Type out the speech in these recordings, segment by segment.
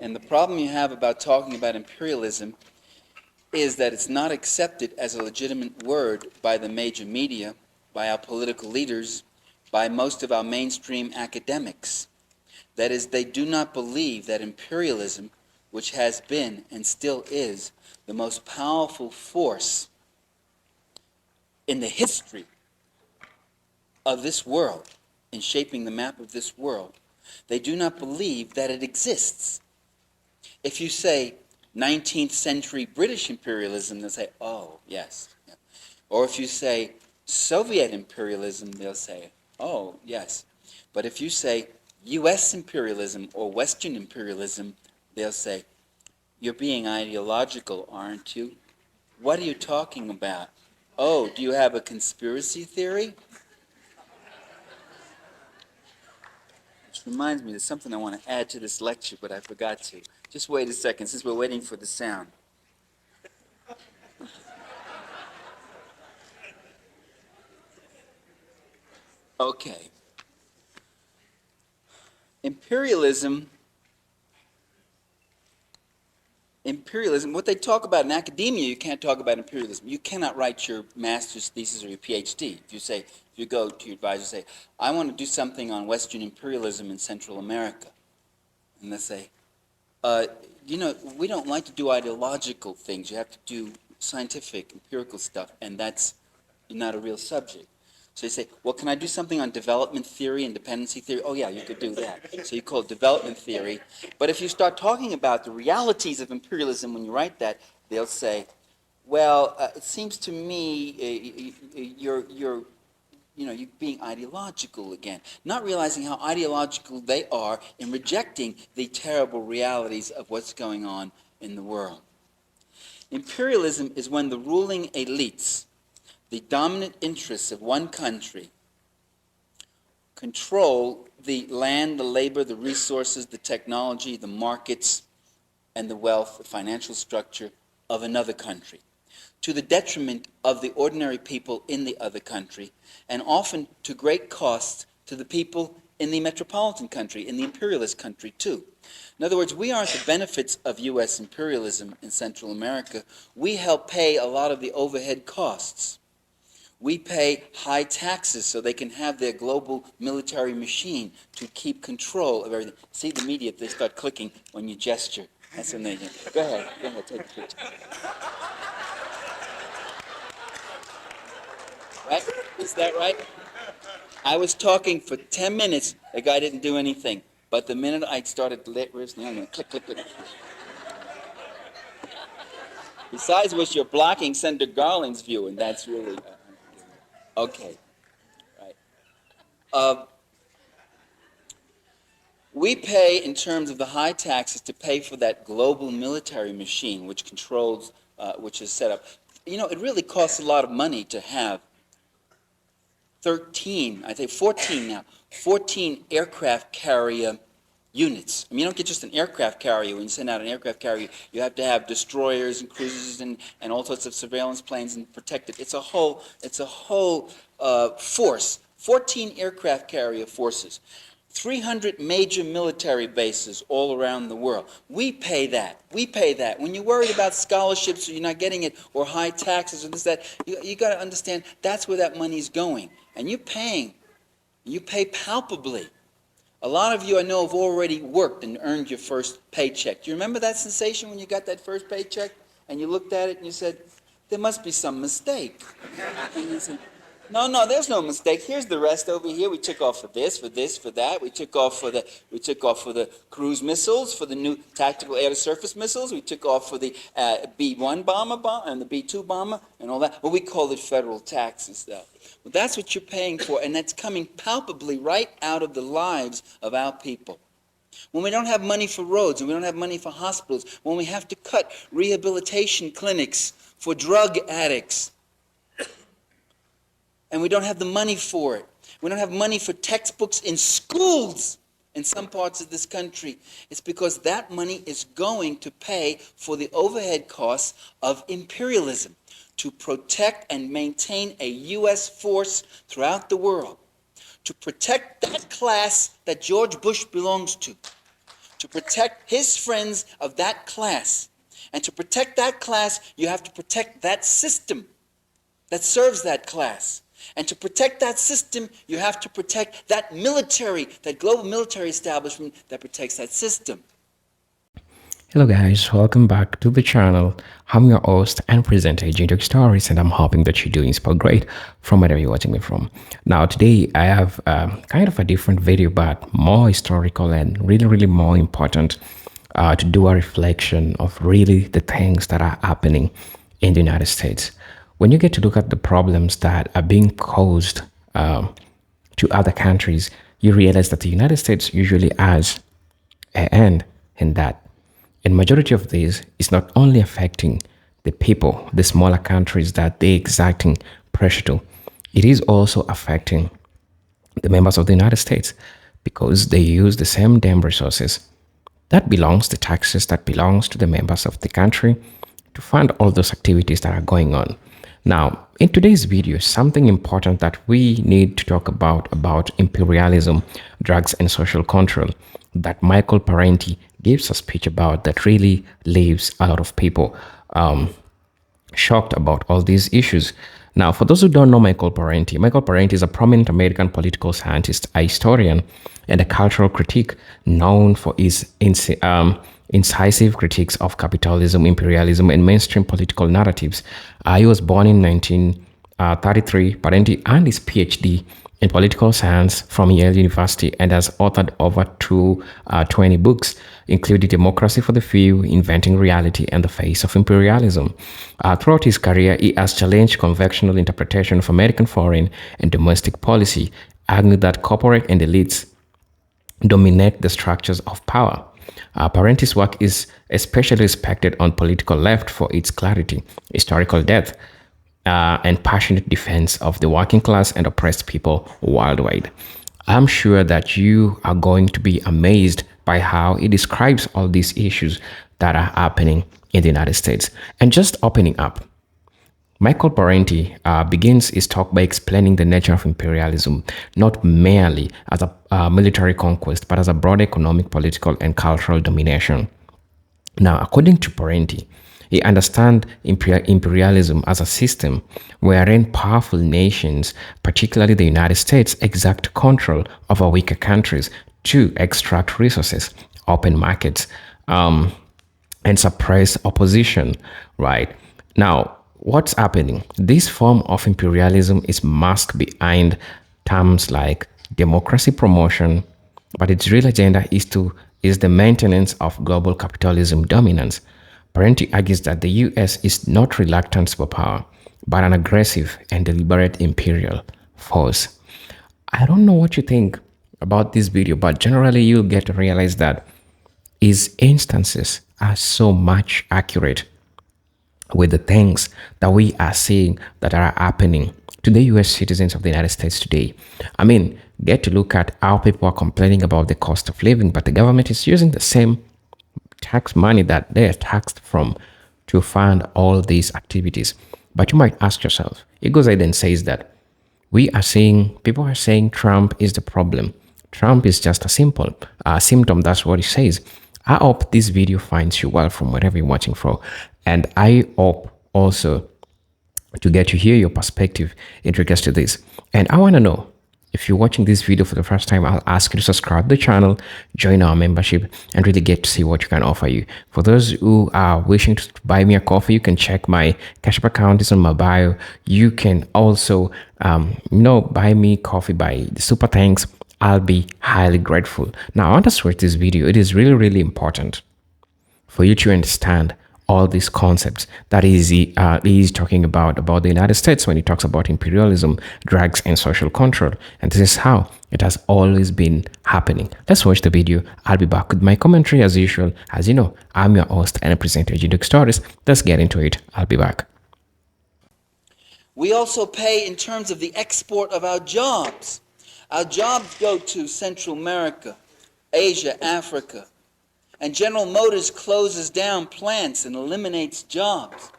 And the problem you have about talking about imperialism is that it's not accepted as a legitimate word by the major media, by our political leaders, by most of our mainstream academics. That is, they do not believe that imperialism, which has been and still is the most powerful force in the history of this world, in shaping the map of this world, they do not believe that it exists. If you say 19th century British imperialism, they'll say, oh, yes. Yeah. Or if you say Soviet imperialism, they'll say, oh, yes. But if you say U.S. imperialism or Western imperialism, they'll say, you're being ideological, aren't you? What are you talking about? Oh, do you have a conspiracy theory? Which reminds me, there's something I want to add to this lecture, but I forgot to. Just wait a second, since we're waiting for the sound. Okay. Imperialism, what they talk about in academia, you can't talk about imperialism. You cannot write your master's thesis or your PhD. If you go to your advisor and say, I want to do something on Western imperialism in Central America. And they say, we don't like to do ideological things. You have to do scientific, empirical stuff, and that's not a real subject. So you say, well, can I do something on development theory and dependency theory? Oh, yeah, you could do that. So you call it development theory. But if you start talking about the realities of imperialism when you write that, they'll say, well, it seems to me you're being ideological again, not realizing how ideological they are in rejecting the terrible realities of what's going on in the world. Imperialism is when the ruling elites, the dominant interests of one country, control the land, the labor, the resources, the technology, the markets, and the wealth, the financial structure of another country, to the detriment of the ordinary people in the other country, and often to great cost to the people in the metropolitan country, in the imperialist country too. In other words, we aren't the benefits of U.S. imperialism in Central America. We help pay a lot of the overhead costs. We pay high taxes so they can have their global military machine to keep control of everything. See the media, they start clicking when you gesture. That's amazing. Go ahead, take a picture. Right? Is that right? I was talking for 10 minutes, the guy didn't do anything. But the minute I started listening, I'm going to click, click, click. Besides which, you're blocking Senator Garland's view, and that's really... okay. Right. We pay, in terms of the high taxes, to pay for that global military machine which controls, which is set up. It really costs a lot of money to have 14 now, 14 aircraft carrier units. I mean, you don't get just an aircraft carrier. When you send out an aircraft carrier, you have to have destroyers and cruisers and all sorts of surveillance planes and protect it. It's a whole force. 14 aircraft carrier forces. 300 major military bases all around the world. We pay that. We pay that. When you're worried about scholarships or you're not getting it, or high taxes or this, that, you got to understand that's where that money's going. And you're paying. You pay palpably. A lot of you I know have already worked and earned your first paycheck. Do you remember that sensation when you got that first paycheck and you looked at it and you said, there must be some mistake? And you said, no, there's no mistake. Here's the rest over here. We took off for this, for that. We took off for the cruise missiles, for the new tactical air-to-surface missiles. We took off for the B-1 bomber and the B-2 bomber and all that. Well, we call it federal tax and stuff. Well, that's what you're paying for, and that's coming palpably right out of the lives of our people. When we don't have money for roads, and we don't have money for hospitals, when we have to cut rehabilitation clinics for drug addicts, and we don't have the money for it. We don't have money for textbooks in schools in some parts of this country. It's because that money is going to pay for the overhead costs of imperialism, to protect and maintain a U.S. force throughout the world, to protect that class that George Bush belongs to, to protect his friends of that class. And to protect that class, you have to protect that system that serves that class. And to protect that system, you have to protect that military, that global military establishment that protects that system. Hello guys, welcome back to the channel. I'm your host and presenter Agent Stories, and I'm hoping that you're doing so great from wherever you're watching me from. Now today I have kind of a different video, but more historical and really more important to do a reflection of really the things that are happening in the United States. When you get to look at the problems that are being caused to other countries, you realize that the United States usually has an end in that. And majority of this is not only affecting the people, the smaller countries that they're exacting pressure to, it is also affecting the members of the United States because they use the same damn resources that belongs, the taxes that belongs to the members of the country to fund all those activities that are going on. Now, in today's video, something important that we need to talk about imperialism, drugs, and social control that Michael Parenti gives a speech about that really leaves a lot of people shocked about all these issues. Now, for those who don't know Michael Parenti is a prominent American political scientist, a historian, and a cultural critic known for his incisive critiques of capitalism, imperialism, and mainstream political narratives. He was born in 1933. Parenti earned his PhD in political science from Yale University and has authored over 20 books, including Democracy for the Few, Inventing Reality, and The Face of Imperialism. Throughout his career, he has challenged conventional interpretation of American foreign and domestic policy, arguing that corporate and elites dominate the structures of power. Parenti's work is especially respected on political left for its clarity, historical depth, and passionate defense of the working class and oppressed people worldwide. I'm sure that you are going to be amazed by how he describes all these issues that are happening in the United States. And just opening up, Michael Parenti begins his talk by explaining the nature of imperialism, not merely as a military conquest, but as a broad economic, political, and cultural domination. Now, according to Parenti, he understands imperialism as a system wherein powerful nations, particularly the United States, exact control over weaker countries to extract resources, open markets, and suppress opposition, right? Now, what's happening? This form of imperialism is masked behind terms like democracy promotion, but its real agenda is the maintenance of global capitalism dominance. Parenti argues that the US is not reluctant superpower, but an aggressive and deliberate imperial force. I don't know what you think about this video, but generally you'll get to realize that his instances are so much accurate with the things that we are seeing that are happening to the US citizens of the United States today. I mean, get to look at how people are complaining about the cost of living, but the government is using the same tax money that they're taxed from to fund all these activities. But you might ask yourself, it goes ahead and says that people are saying Trump is the problem. Trump is just a simple symptom. That's what he says. I hope this video finds you well from wherever you're watching from. And I hope also to get to hear your perspective in regards to this. And I want to know, if you're watching this video for the first time, I'll ask you to subscribe to the channel, join our membership, and really get to see what we can offer you. For those who are wishing to buy me a coffee, you can check my Cash App account. It's on my bio. You can also, buy me coffee by the super thanks. I'll be highly grateful. Now, I want to switch this video. It is really important for you to understand all these concepts that he's talking about the United States when he talks about imperialism, drugs, and social control. And this is how it has always been happening. Let's watch the video. I'll be back with my commentary as usual. As you know, I'm your host and presenter, Agent Stories. Let's get into it. I'll be back. We also pay in terms of the export of our jobs. Our jobs go to Central America, Asia, Africa. And General Motors closes down plants and eliminates jobs.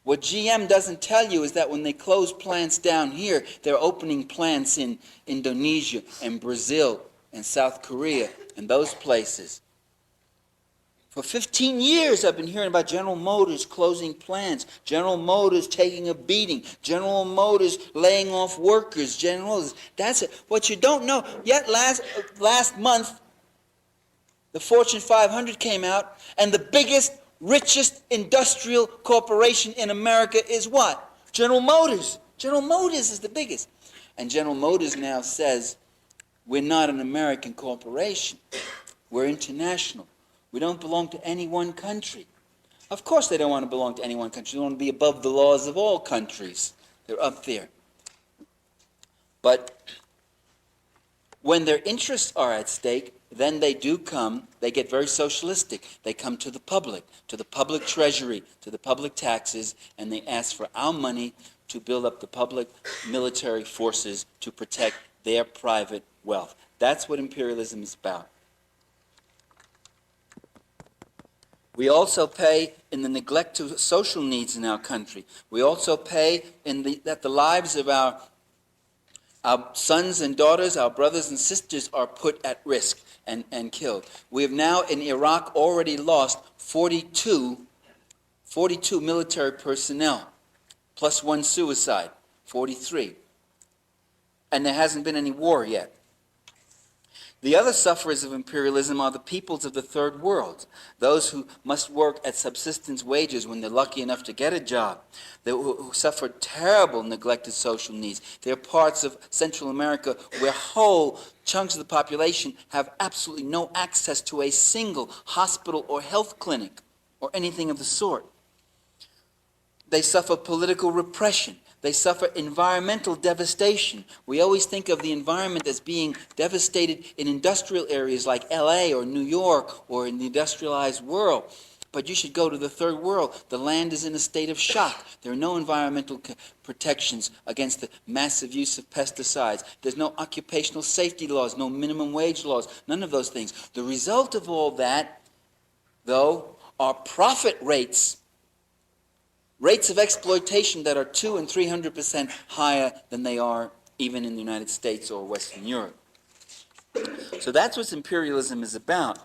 What GM doesn't tell you is that when they close plants down here, they're opening plants in Indonesia and Brazil and South Korea and those places. For 15 years, I've been hearing about General Motors closing plants, General Motors taking a beating, General Motors laying off workers, General Motors. That's it. What you don't know, yet last month, the Fortune 500 came out, and the biggest, richest industrial corporation in America is what? General Motors. General Motors is the biggest. And General Motors now says, we're not an American corporation. We're international. We don't belong to any one country. Of course they don't want to belong to any one country. They want to be above the laws of all countries. They're up there. But when their interests are at stake, then they do come, they get very socialistic. They come to the public treasury, to the public taxes, and they ask for our money to build up the public military forces to protect their private wealth. That's what imperialism is about. We also pay in the neglect to social needs in our country. We also pay that the lives of our sons and daughters, our brothers and sisters are put at risk and killed. We have now in Iraq already lost 42 military personnel, plus one suicide, 43. And there hasn't been any war yet. The other sufferers of imperialism are the peoples of the third world, those who must work at subsistence wages when they're lucky enough to get a job, who suffer terrible neglected social needs. There are parts of Central America where whole chunks of the population have absolutely no access to a single hospital or health clinic or anything of the sort. They suffer political repression. They suffer environmental devastation. We always think of the environment as being devastated in industrial areas like LA or New York or in the industrialized world. But you should go to the third world. The land is in a state of shock. There are no environmental protections against the massive use of pesticides. There's no occupational safety laws, no minimum wage laws, none of those things. The result of all that, though, are profit rates of exploitation that are 200% and 300% higher than they are even in the United States or Western Europe. So that's what imperialism is about.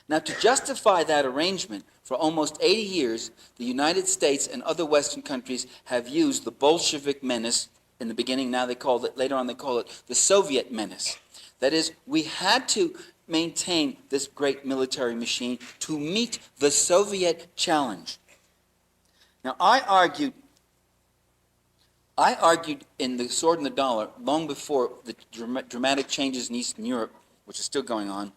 Now, to justify that arrangement, for almost 80 years, the United States and other Western countries have used the Bolshevik menace. In the beginning, later on they call it the Soviet menace. That is, we had to maintain this great military machine to meet the Soviet challenge. Now, I argued in The Sword and the Dollar, long before the dramatic changes in Eastern Europe, which are still going on,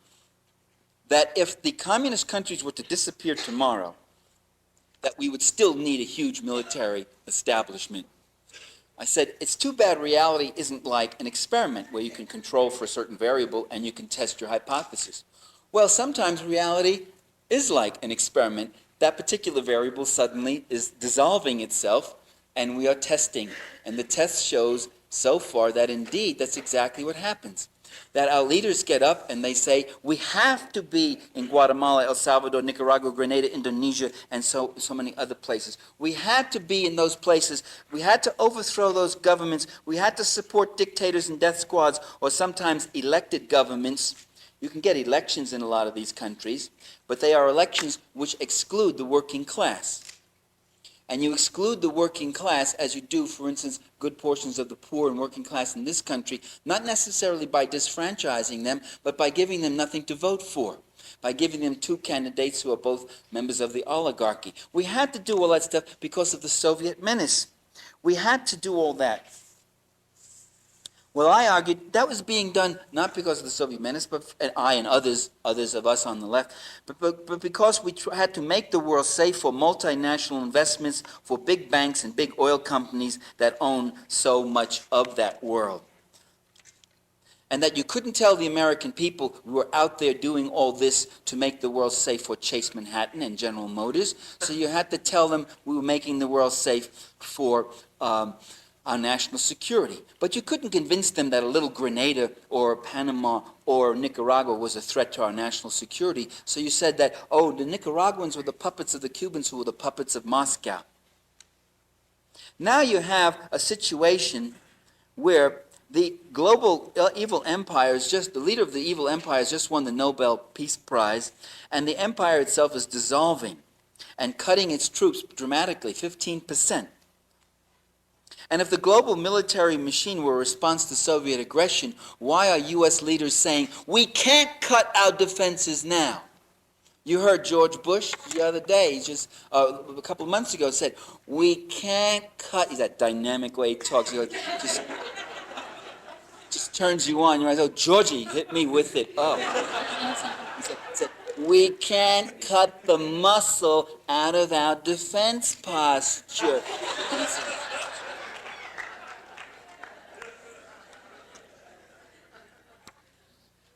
that if the communist countries were to disappear tomorrow, that we would still need a huge military establishment. I said, it's too bad reality isn't like an experiment where you can control for a certain variable and you can test your hypothesis. Well, sometimes reality is like an experiment. That particular variable suddenly is dissolving itself, and we are testing. And the test shows so far that indeed that's exactly what happens. That our leaders get up and they say, we have to be in Guatemala, El Salvador, Nicaragua, Grenada, Indonesia, and so many other places. We had to be in those places. We had to overthrow those governments. We had to support dictators and death squads, or sometimes elected governments. You can get elections in a lot of these countries, but they are elections which exclude the working class. And you exclude the working class, as you do, for instance, good portions of the poor and working class in this country, not necessarily by disfranchising them, but by giving them nothing to vote for, by giving them two candidates who are both members of the oligarchy. We had to do all that stuff because of the Soviet menace. We had to do all that. Well, I argued that was being done not because of the Soviet menace, but I and others of us on the left, but because we had to make the world safe for multinational investments, for big banks and big oil companies that own so much of that world. And that you couldn't tell the American people who were out there doing all this to make the world safe for Chase Manhattan and General Motors. So you had to tell them we were making the world safe for our national security. But you couldn't convince them that a little Grenada or Panama or Nicaragua was a threat to our national security. So you said that, oh, the Nicaraguans were the puppets of the Cubans who were the puppets of Moscow. Now you have a situation where The global evil empire is just, the leader of the evil empire has just won the Nobel Peace Prize, and the empire itself is dissolving and cutting its troops dramatically, 15%. And if the global military machine were a response to Soviet aggression, why are U.S. leaders saying, we can't cut our defenses now? You heard George Bush the other day, just a couple of months ago, said, we can't cut, he's that dynamic way he talks, he goes, just turns you on. You're like, oh, Georgie, hit me with it. Oh. He said, we can't cut the muscle out of our defense posture.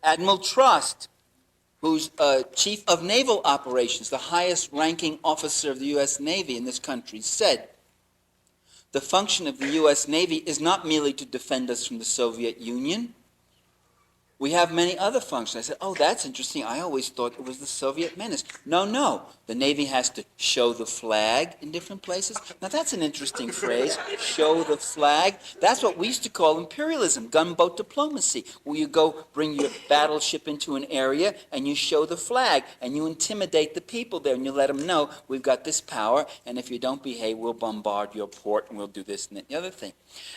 Admiral Trust, who's Chief of Naval Operations, the highest ranking officer of the U.S. Navy in this country, said, the function of the U.S. Navy is not merely to defend us from the Soviet Union. We have many other functions. I said, oh, that's interesting. I always thought it was the Soviet menace. No. The Navy has to show the flag in different places. Now, that's an interesting phrase, show the flag. That's what we used to call imperialism, gunboat diplomacy, where you go bring your battleship into an area and you show the flag and you intimidate the people there and you let them know we've got this power, and if you don't behave, we'll bombard your port and we'll do this and that and the other thing.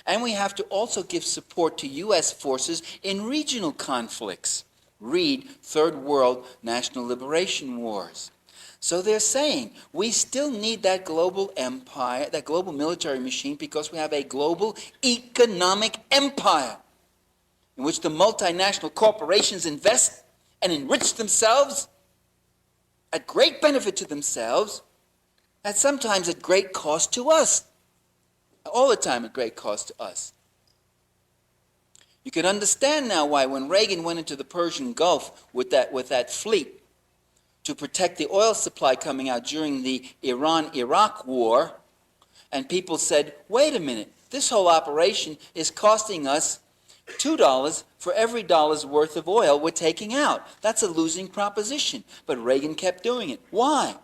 And we have to also give support to U.S. forces in regional conflicts. Read Third World National Liberation Wars. So they're saying we still need that global empire, that global military machine, because we have a global economic empire in which the multinational corporations invest and enrich themselves at great benefit to themselves, and sometimes at great cost to us. All the time at great cost to us. You can understand now why when Reagan went into the Persian Gulf with that fleet to protect the oil supply coming out during the Iran-Iraq war, and people said, wait a minute, this whole operation is costing us $2 for every dollar's worth of oil we're taking out. That's a losing proposition. But Reagan kept doing it. Why?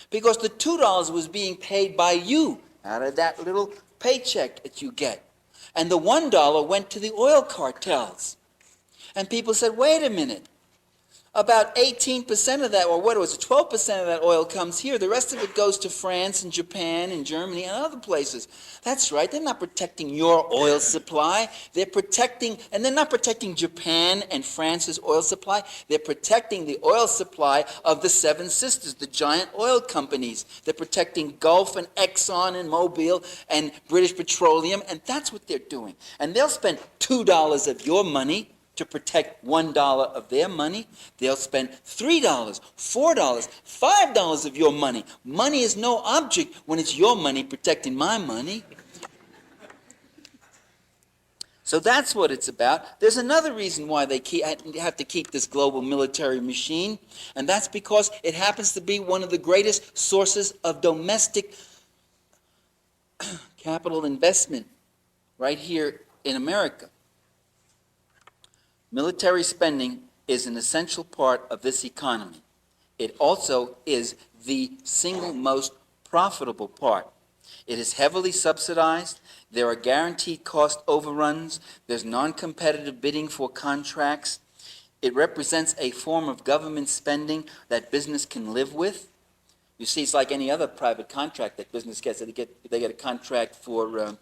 Because the $2 was being paid by you out of that little paycheck that you get. And the $1 went to the oil cartels. And people said, wait a minute, about 18% of that, or what was it, 12% of that oil comes here. The rest of it goes to France and Japan and Germany and other places. That's right, they're not protecting your oil supply. They're protecting, and they're not protecting Japan and France's oil supply. They're protecting the oil supply of the Seven Sisters, the giant oil companies. They're protecting Gulf and Exxon and Mobil and British Petroleum, and that's what they're doing. And they'll spend $2 of your money to protect $1 of their money. They'll spend $3, $4, $5 of your money. Money is no object when it's your money protecting my money. So that's what it's about. There's another reason why they have to keep this global military machine, and that's because it happens to be one of the greatest sources of domestic capital investment right here in America. Military spending is an essential part of this economy. It also is the single most profitable part. It is heavily subsidized. There are guaranteed cost overruns. There's non-competitive bidding for contracts. It represents a form of government spending that business can live with. You see, it's like any other private contract that business gets. They get a contract for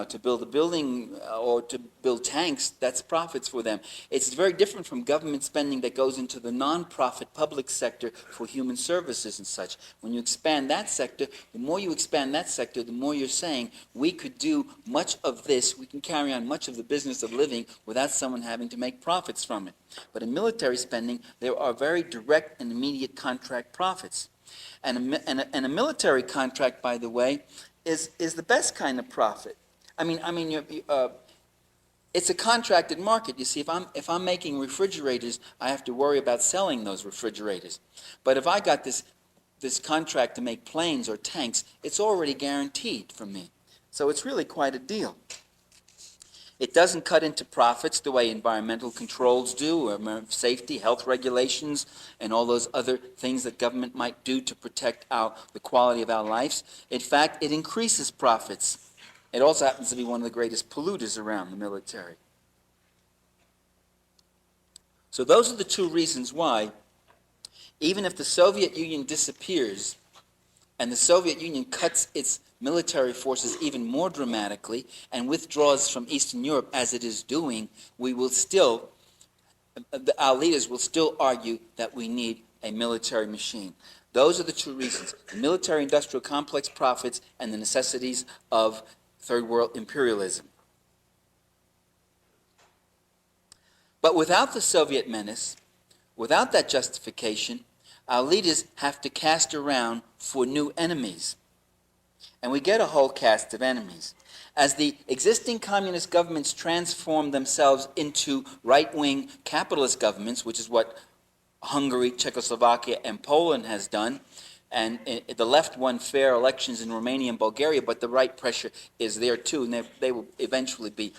to build a building or to build tanks. That's profits for them. It's very different from government spending that goes into the non-profit public sector for human services and such. When you expand that sector, the more you expand that sector, the more you're saying we could do much of this, we can carry on much of the business of living without someone having to make profits from it. But in military spending, there are very direct and immediate contract profits. And a military contract, by the way, is the best kind of profit. It's a contracted market. You see, if I'm making refrigerators, I have to worry about selling those refrigerators. But if I got this contract to make planes or tanks, it's already guaranteed from me. So it's really quite a deal. It doesn't cut into profits the way environmental controls do, or safety, health regulations, and all those other things that government might do to protect the quality of our lives. In fact, it increases profits. It also happens to be one of the greatest polluters around, the military. So those are the two reasons why, even if the Soviet Union disappears and the Soviet Union cuts its military forces even more dramatically and withdraws from Eastern Europe as it is doing, we will still, our leaders will still argue that we need a military machine. Those are the two reasons: the military-industrial complex profits and the necessities of third world imperialism. But without the Soviet menace, without that justification, our leaders have to cast around for new enemies. And we get a whole cast of enemies. As the existing communist governments transform themselves into right-wing capitalist governments, which is what Hungary, Czechoslovakia, and Poland has done, and the left won fair elections in Romania and Bulgaria, but the right pressure is there too, and they will eventually be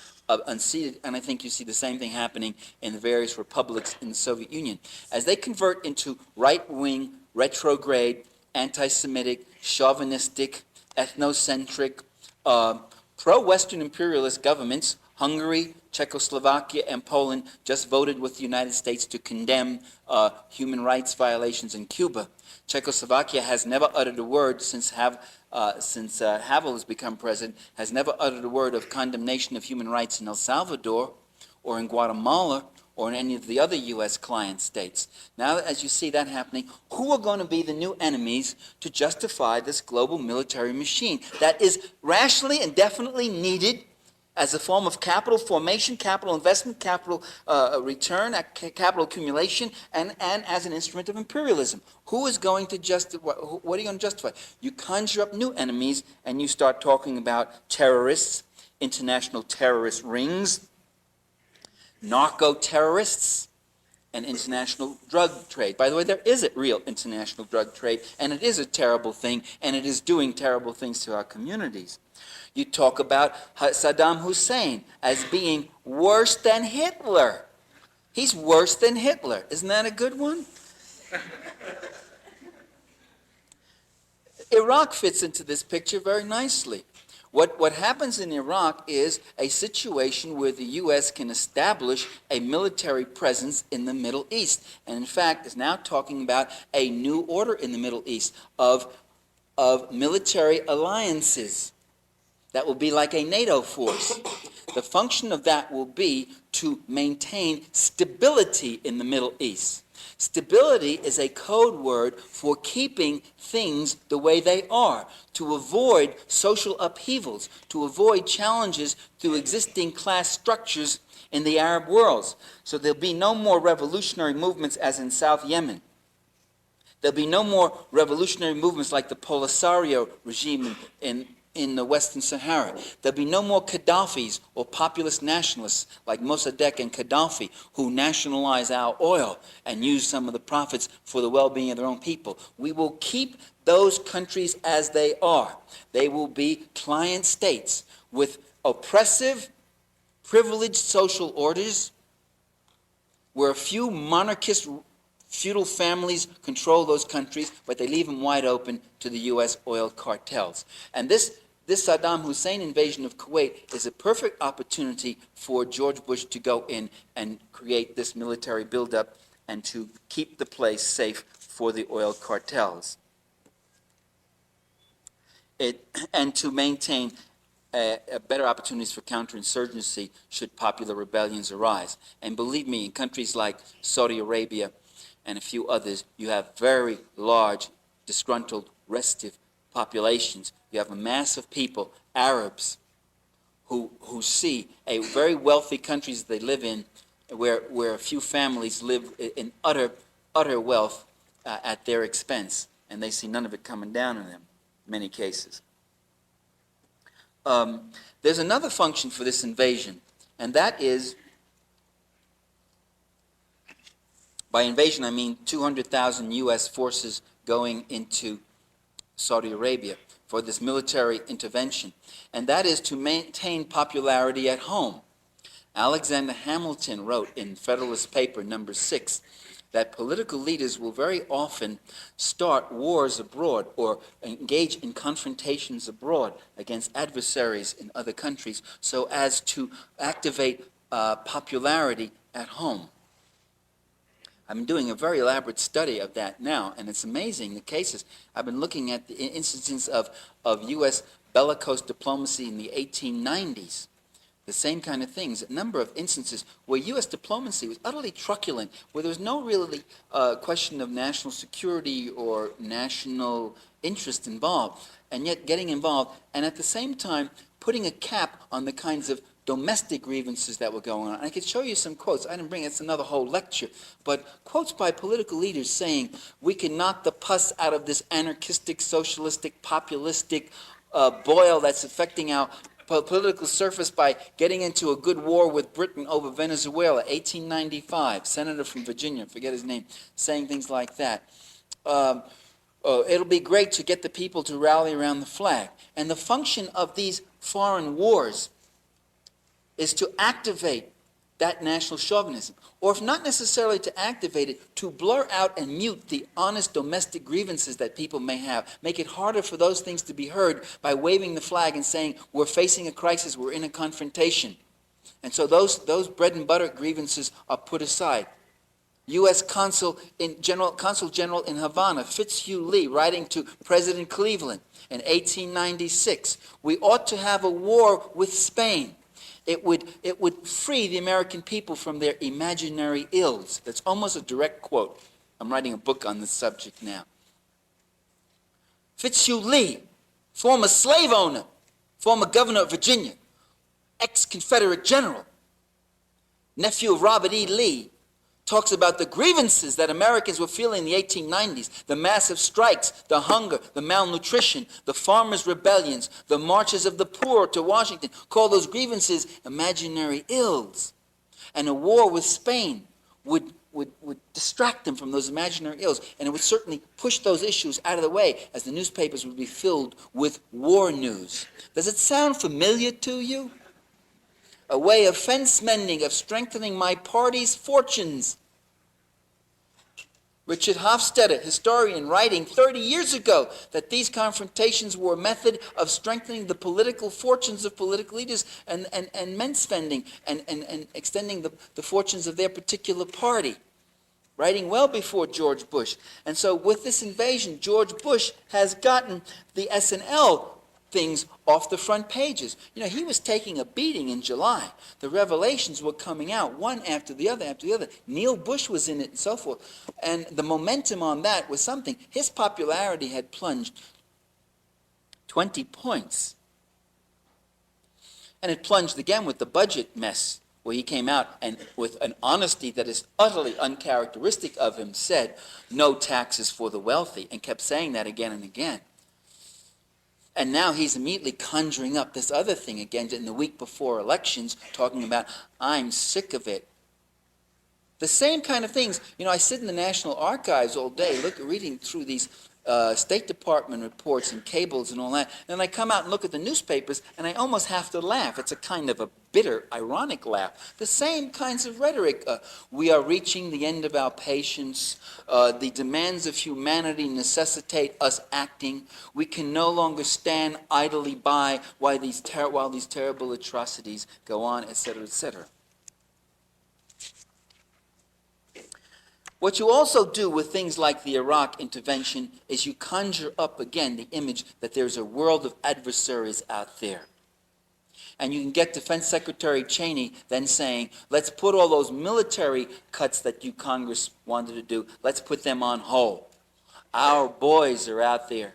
unseated. And I think you see the same thing happening in the various republics in the Soviet Union. As they convert into right-wing, retrograde, anti-Semitic, chauvinistic, ethnocentric, pro-Western imperialist governments, Hungary, Czechoslovakia, and Poland just voted with the United States to condemn human rights violations in Cuba. Czechoslovakia has never uttered a word since Havel has become president, has never uttered a word of condemnation of human rights in El Salvador or in Guatemala or in any of the other U.S. client states. Now, as you see that happening, who are going to be the new enemies to justify this global military machine that is rationally and definitely needed as a form of capital formation, capital investment, capital return, capital accumulation, and as an instrument of imperialism? Who is going to justify? What are you going to justify? You conjure up new enemies, and you start talking about terrorists, international terrorist rings, narco-terrorists, and international drug trade. By the way, there is a real international drug trade, and it is a terrible thing, and it is doing terrible things to our communities. You talk about Saddam Hussein as being worse than Hitler. He's worse than Hitler. Isn't that a good one? Iraq fits into this picture very nicely. What happens in Iraq is a situation where the U.S. can establish a military presence in the Middle East, and in fact is now talking about a new order in the Middle East of military alliances that will be like a NATO force. The function of that will be to maintain stability in the Middle East. Stability is a code word for keeping things the way they are, to avoid social upheavals, to avoid challenges through existing class structures in the Arab worlds. So there'll be no more revolutionary movements as in South Yemen. There'll be no more revolutionary movements like the Polisario regime in the Western Sahara. There'll be no more Gaddafis or populist nationalists like Mossadegh and Gaddafi who nationalize our oil and use some of the profits for the well-being of their own people. We will keep those countries as they are. They will be client states with oppressive, privileged social orders where a few monarchist feudal families control those countries, but they leave them wide open to the U.S. oil cartels. And this Saddam Hussein invasion of Kuwait is a perfect opportunity for George Bush to go in and create this military buildup and to keep the place safe for the oil cartels. And to maintain better opportunities for counterinsurgency should popular rebellions arise. And believe me, in countries like Saudi Arabia and a few others, you have very large, disgruntled, restive populations. You have a mass of people, Arabs, who see a very wealthy countries they live in, where a few families live in utter wealth at their expense, and they see none of it coming down on them in many cases. There's another function for this invasion, and that is, by invasion I mean 200,000 U.S. forces going into Saudi Arabia for this military intervention, and that is to maintain popularity at home. Alexander Hamilton wrote in Federalist Paper number 6 that political leaders will very often start wars abroad or engage in confrontations abroad against adversaries in other countries so as to activate popularity at home. I'm doing a very elaborate study of that now, and it's amazing, the cases. I've been looking at the instances of U.S. bellicose diplomacy in the 1890s. The same kind of things, a number of instances where U.S. diplomacy was utterly truculent, where there was no really question of national security or national interest involved, and yet getting involved, and at the same time putting a cap on the kinds of domestic grievances that were going on. I could show you some quotes. I didn't bring it. It's another whole lecture. But quotes by political leaders saying, we can knock the pus out of this anarchistic, socialistic, populistic boil that's affecting our political surface by getting into a good war with Britain over Venezuela, 1895. Senator from Virginia, forget his name, saying things like that. It'll be great to get the people to rally around the flag. And the function of these foreign wars is to activate that national chauvinism, or if not necessarily to activate it, to blur out and mute the honest domestic grievances that people may have, make it harder for those things to be heard by waving the flag and saying, we're facing a crisis, we're in a confrontation. And so those bread and butter grievances are put aside. U.S. Consul General in Havana, Fitzhugh Lee, writing to President Cleveland in 1896, we ought to have a war with Spain. It would free the American people from their imaginary ills. That's almost a direct quote. I'm writing a book on this subject now. Fitzhugh Lee, former slave owner, former governor of Virginia, ex-Confederate general, nephew of Robert E. Lee, talks about the grievances that Americans were feeling in the 1890s, the massive strikes, the hunger, the malnutrition, the farmers' rebellions, the marches of the poor to Washington. Call those grievances imaginary ills. And a war with Spain would distract them from those imaginary ills, and it would certainly push those issues out of the way as the newspapers would be filled with war news. Does it sound familiar to you? A way of fence mending, of strengthening my party's fortunes. Richard Hofstadter, historian, writing 30 years ago that these confrontations were a method of strengthening the political fortunes of political leaders and men spending and extending the fortunes of their particular party. Writing well before George Bush. And so with this invasion, George Bush has gotten the S&L things off the front pages. You know, he was taking a beating in July. The revelations were coming out one after the other after the other. Neil Bush was in it and so forth. And the momentum on that was something. His popularity had plunged 20 points. And it plunged again with the budget mess, where he came out and with an honesty that is utterly uncharacteristic of him said, no taxes for the wealthy, and kept saying that again and again. And now he's immediately conjuring up this other thing again in the week before elections, talking about, I'm sick of it. The same kind of things. You know, I sit in the National Archives all day reading through these State Department reports and cables and all that, and then I come out and look at the newspapers, and I almost have to laugh. It's a kind of a bitter, ironic laugh. The same kinds of rhetoric. We are reaching the end of our patience. The demands of humanity necessitate us acting. We can no longer stand idly by while these terrible atrocities go on, etc., etc. What you also do with things like the Iraq intervention is you conjure up again the image that there's a world of adversaries out there. And you can get Defense Secretary Cheney then saying, let's put all those military cuts that you Congress wanted to do, let's put them on hold. Our boys are out there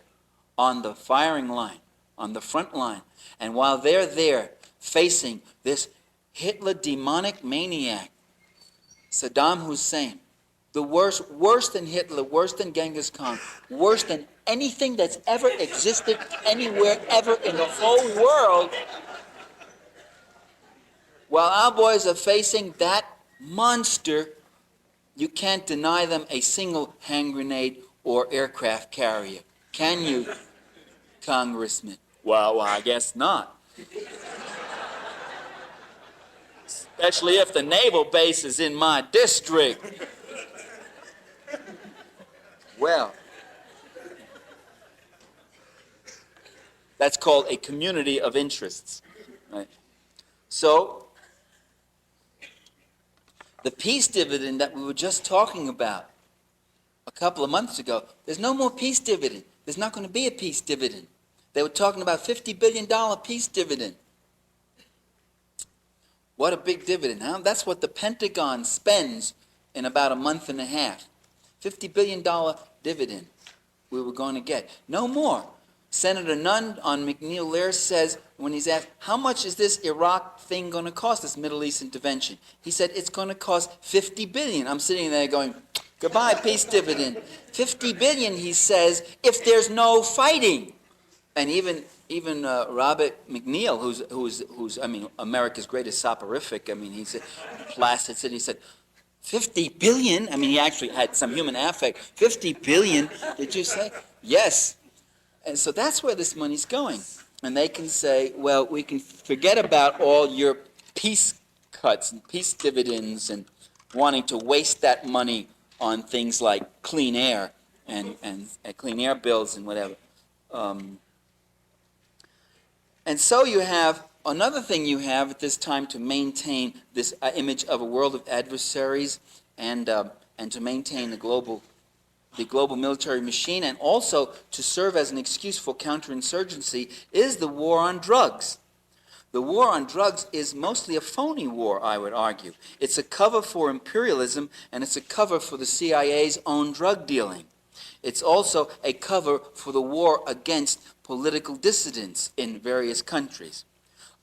on the firing line, on the front line. And while they're there facing this Hitler demonic maniac, Saddam Hussein, the worse than Hitler, worse than Genghis Khan, worse than anything that's ever existed anywhere ever in the whole world, while our boys are facing that monster, you can't deny them a single hand grenade or aircraft carrier. Can you, Congressman? Well, I guess not. Especially if the naval base is in my district. Well, that's called a community of interests. Right? So, the peace dividend that we were just talking about a couple of months ago, there's no more peace dividend. There's not going to be a peace dividend. They were talking about $50 billion peace dividend. What a big dividend, huh? That's what the Pentagon spends in about a month and a half. $50 billion dividend we were going to get. No more. Senator Nunn on McNeil Lehrer says, when he's asked, how much is this Iraq thing going to cost, this Middle East intervention? He said, it's going to cost $50 billion. I'm sitting there going, goodbye, peace dividend. $50 billion, he says, if there's no fighting. And even Robert McNeil, who's I mean, America's greatest soporific, I mean, he said, placid, he said, 50 billion? I mean, he actually had some human affect. 50 billion, did you say? Yes. And so that's where this money's going. And they can say, well, we can forget about all your peace cuts and peace dividends and wanting to waste that money on things like clean air and clean air bills and whatever. And so you have another thing you have at this time to maintain this image of a world of adversaries and to maintain the global military machine, and also to serve as an excuse for counterinsurgency, is the war on drugs. The war on drugs is mostly a phony war, I would argue. It's a cover for imperialism, and it's a cover for the CIA's own drug dealing. It's also a cover for the war against political dissidents in various countries.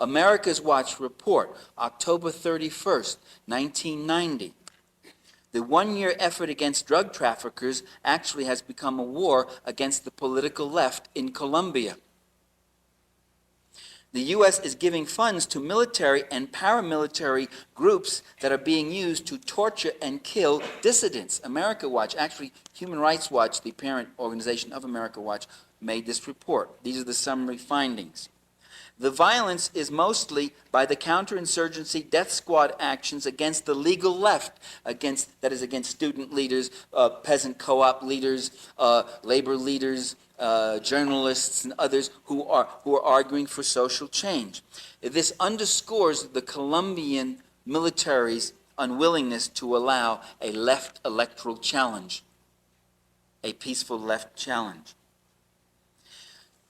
America's Watch report, October 31st, 1990. The one-year effort against drug traffickers actually has become a war against the political left in Colombia. The U.S. is giving funds to military and paramilitary groups that are being used to torture and kill dissidents. America Watch, actually Human Rights Watch, the parent organization of America Watch, made this report. These are the summary findings. The violence is mostly by the counterinsurgency death squad actions against the legal left, against student leaders, peasant co-op leaders, labor leaders, journalists, and others who are arguing for social change. This underscores the Colombian military's unwillingness to allow a left electoral challenge, a peaceful left challenge.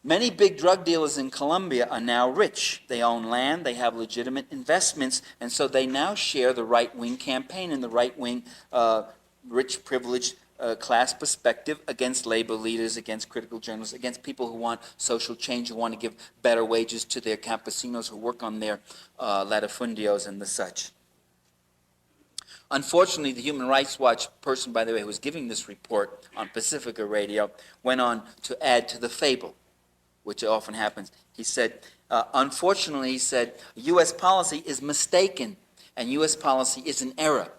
Many big drug dealers in Colombia are now rich. They own land, they have legitimate investments, and so they now share the right-wing campaign and the right-wing rich, privileged class perspective against labor leaders, against critical journalists, against people who want social change, who want to give better wages to their campesinos who work on their latifundios and the such. Unfortunately, the Human Rights Watch person, by the way, who was giving this report on Pacifica Radio, went on to add to the fable, which often happens. He said, unfortunately, he said, U.S. policy is mistaken, and U.S. policy is an error.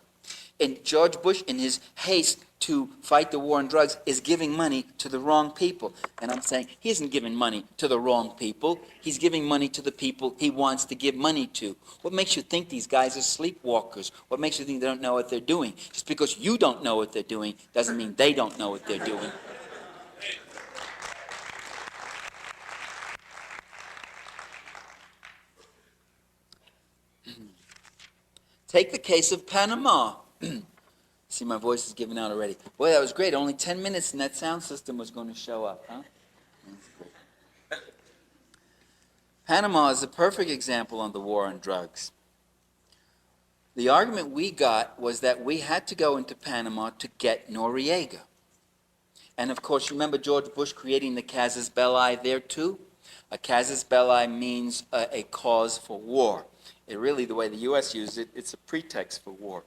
And George Bush, in his haste to fight the war on drugs, is giving money to the wrong people. And I'm saying, he isn't giving money to the wrong people. He's giving money to the people he wants to give money to. What makes you think these guys are sleepwalkers? What makes you think they don't know what they're doing? Just because you don't know what they're doing doesn't mean they don't know what they're doing. Take the case of Panama. See, my voice is giving out already. Boy, that was great. Only 10 minutes and that sound system was going to show up, huh? Panama is a perfect example on the war on drugs. The argument we got was that we had to go into Panama to get Noriega. And of course, remember George Bush creating the casus belli there too? A casus belli means a cause for war. It really, the way the U.S. used it, it's a pretext for war.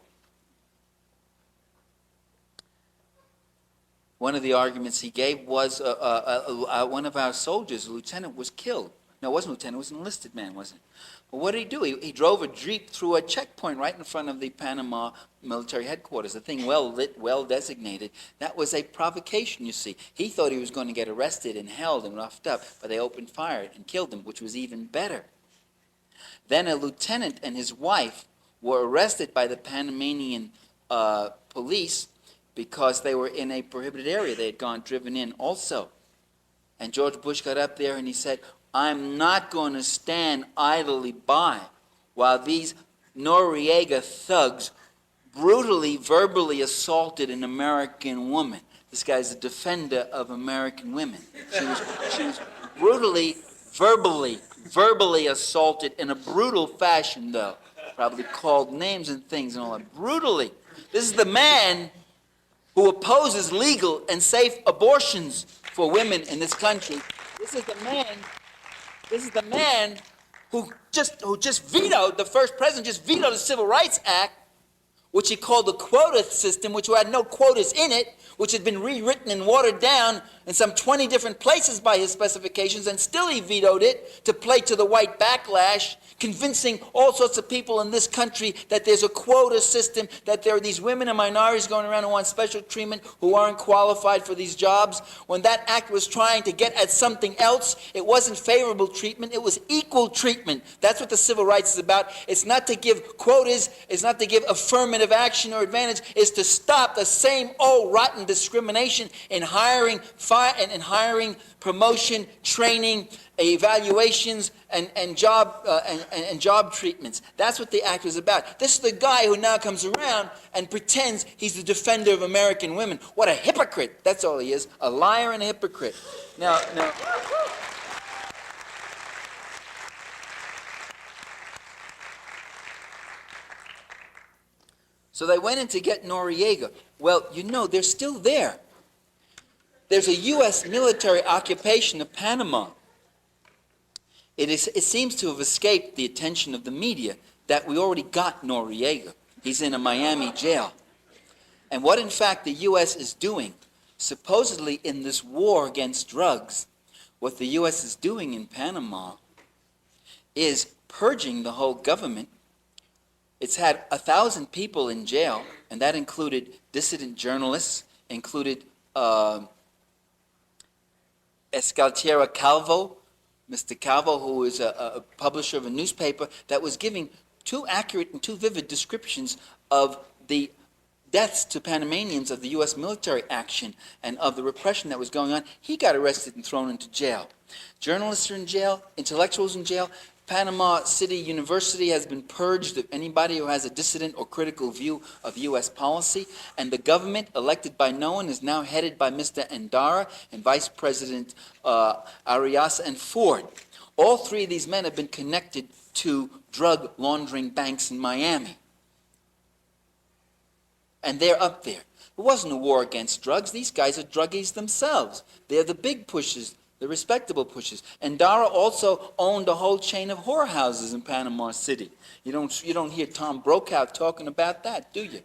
One of the arguments he gave was one of our soldiers, a lieutenant, was killed. No, it wasn't a lieutenant, it was an enlisted man, wasn't it? But what did he do? He drove a jeep through a checkpoint right in front of the Panama military headquarters, a thing well lit, well designated. That was a provocation, you see. He thought he was going to get arrested and held and roughed up, but they opened fire and killed him, which was even better. Then a lieutenant and his wife were arrested by the Panamanian police because they were in a prohibited area. They had gone driven in also. And George Bush got up there and he said, I'm not going to stand idly by while these Noriega thugs brutally, verbally assaulted an American woman. This guy's a defender of American women. She was brutally, verbally assaulted in a brutal fashion, though. Probably called names and things and all that. Brutally. This is the man who opposes legal and safe abortions for women in this country. This is the man who just vetoed, the first president just vetoed the Civil Rights Act, which he called the quota system, which had no quotas in it, which had been rewritten and watered down in some 20 different places by his specifications, and still he vetoed it to play to the white backlash, convincing all sorts of people in this country that there's a quota system, that there are these women and minorities going around who want special treatment, who aren't qualified for these jobs. When that act was trying to get at something else, it wasn't favorable treatment, it was equal treatment. That's what the civil rights is about. It's not to give quotas, it's not to give affirmative action or advantage, it's to stop the same old rotten discrimination in hiring, promotion, training, evaluations, and job treatments. That's what the act was about. This is the guy who now comes around and pretends he's the defender of American women. What a hypocrite! That's all he is, a liar and a hypocrite. Now. So they went in to get Noriega. Well, you know, they're still there. There's a U.S. military occupation of Panama. It seems to have escaped the attention of the media that we already got Noriega. He's in a Miami jail. And what, in fact, the U.S. is doing, supposedly in this war against drugs, what the U.S. is doing in Panama is purging the whole government. It's had 1,000 people in jail, and that included dissident journalists, included Escaltiera Calvo, Mr. Calvo, who is a publisher of a newspaper that was giving too accurate and too vivid descriptions of the deaths to Panamanians of the U.S. military action and of the repression that was going on. He got arrested and thrown into jail. Journalists are in jail, intellectuals in jail. Panama City University has been purged of anybody who has a dissident or critical view of U.S. policy, and the government, elected by no one, is now headed by Mr. Endara and Vice President Arias and Ford. All three of these men have been connected to drug laundering banks in Miami. And they're up there. It wasn't a war against drugs. These guys are druggies themselves. They're the big pushers, the respectable pushers. And Dara also owned a whole chain of whorehouses in Panama City. You don't hear Tom Brokaw talking about that, do you?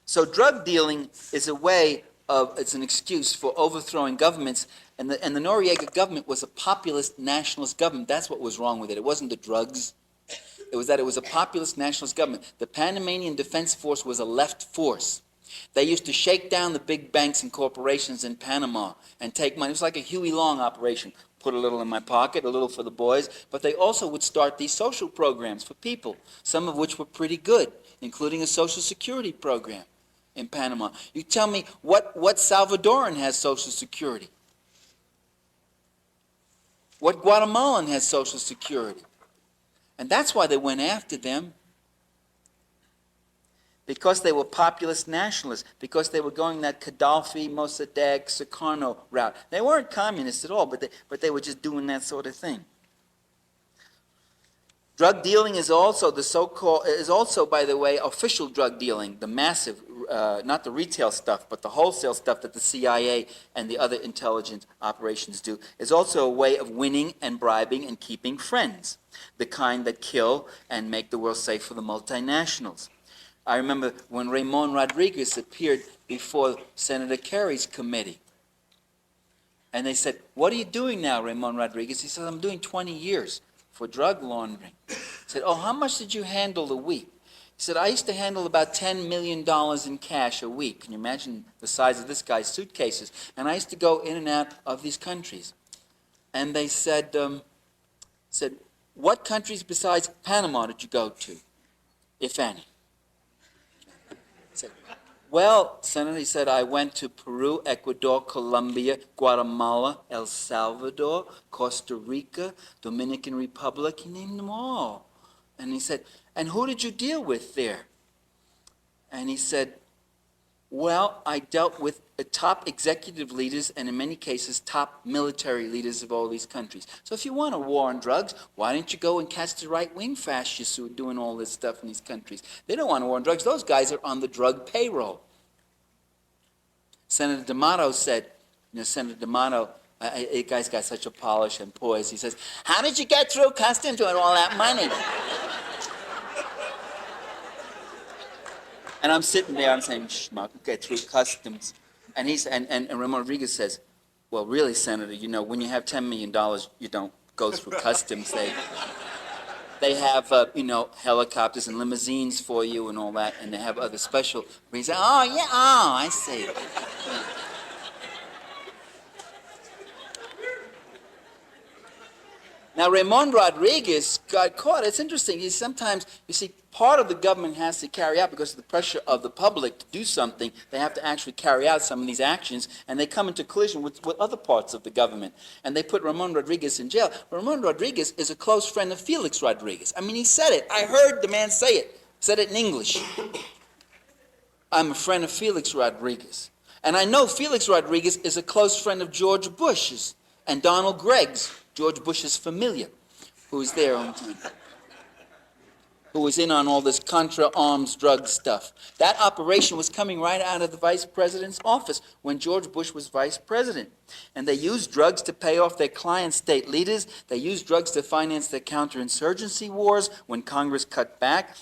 So drug dealing is a way of, it's an excuse for overthrowing governments, and the Noriega government was a populist nationalist government. That's what was wrong with it. It wasn't the drugs. It was that it was a populist nationalist government. The Panamanian Defense Force was a left force. They used to shake down the big banks and corporations in Panama and take money. It was like a Huey Long operation. Put a little in my pocket, a little for the boys. But they also would start these social programs for people, some of which were pretty good, including a Social Security program in Panama. You tell me what Salvadoran has Social Security? What Guatemalan has Social Security? And that's why they went after them. Because they were populist nationalists, because they were going that Gaddafi, Mossadegh, Sukarno route. They weren't communists at all, but they were just doing that sort of thing. Drug dealing is also by the way, official drug dealing, the massive, not the retail stuff, but the wholesale stuff that the CIA and the other intelligence operations do, is also a way of winning and bribing and keeping friends, the kind that kill and make the world safe for the multinationals. I remember when Ramon Rodriguez appeared before Senator Kerry's committee. And they said, what are you doing now, Ramon Rodriguez? He said, I'm doing 20 years for drug laundering. I said, oh, how much did you handle a week? He said, I used to handle about $10 million in cash a week. Can you imagine the size of this guy's suitcases? And I used to go in and out of these countries. And they said, what countries besides Panama did you go to? if any? He said, well, Senator, he said, I went to Peru, Ecuador, Colombia, Guatemala, El Salvador, Costa Rica, Dominican Republic. He named them all. And he said, and who did you deal with there? And he said, well, I dealt with the top executive leaders and in many cases top military leaders of all these countries. So if you want a war on drugs, why don't you go and catch the right-wing fascists who are doing all this stuff in these countries? They don't want a war on drugs. Those guys are on the drug payroll. Senator D'Amato said, Senator D'Amato, the guy's got such a polish and poise. He says, how did you get through customs with all that money? And I'm sitting there, I'm saying, schmuck, get through customs. And Ramon Rodriguez says, well, really, Senator, when you have $10 million, you don't go through customs. They have, helicopters and limousines for you and all that, and they have other special. He said, oh, yeah, I see. Now, Ramon Rodriguez got caught. It's interesting. Sometimes, you see, part of the government has to carry out, because of the pressure of the public to do something, they have to actually carry out some of these actions, and they come into collision with other parts of the government. And they put Ramon Rodriguez in jail. Ramon Rodriguez is a close friend of Felix Rodriguez. I mean, he said it. I heard the man say it. Said it in English. I'm a friend of Felix Rodriguez. And I know Felix Rodriguez is a close friend of George Bush's and Donald Gregg's, George Bush's familiar, who was there on time, who was in on all this Contra arms drug stuff. That operation was coming right out of the vice president's office when George Bush was vice president. And they used drugs to pay off their client state leaders. They used drugs to finance their counterinsurgency wars when Congress cut back,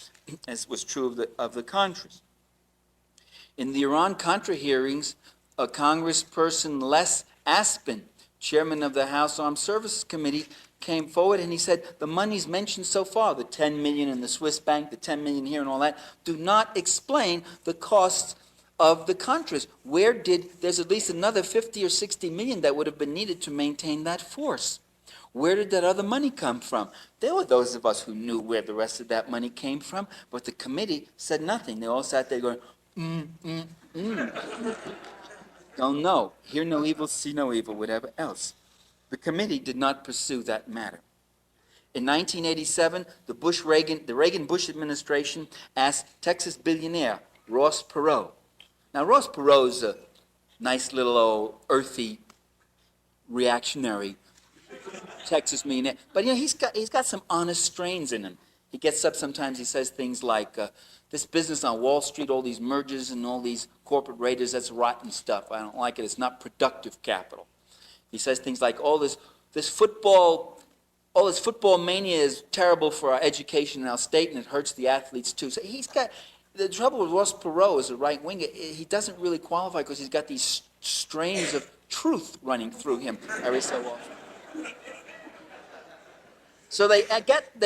as was true of the Contras. In the Iran-Contra hearings, a Congressperson Les Aspin, chairman of the House Armed Services Committee, came forward and he said, the monies mentioned so far, the 10 million in the Swiss bank, the 10 million here and all that, do not explain the costs of the Contras. There's at least another 50 or 60 million that would have been needed to maintain that force. Where did that other money come from? There were those of us who knew where the rest of that money came from, but the committee said nothing. They all sat there going, Don't know. Hear no evil, see no evil, whatever else. The committee did not pursue that matter. In 1987, the Reagan-Bush administration asked Texas billionaire Ross Perot. Now, Ross Perot's a nice little old earthy reactionary Texas millionaire, but he's got some honest strains in him. He gets up sometimes, he says things like, this business on Wall Street, all these mergers and all these corporate raiders, that's rotten stuff. I don't like it. It's not productive capital. He says things like, all this football mania is terrible for our education in our state, and it hurts the athletes too. So he's got, the trouble with Ross Perot as a right winger, he doesn't really qualify because he's got these strains of truth running through him every so often. So they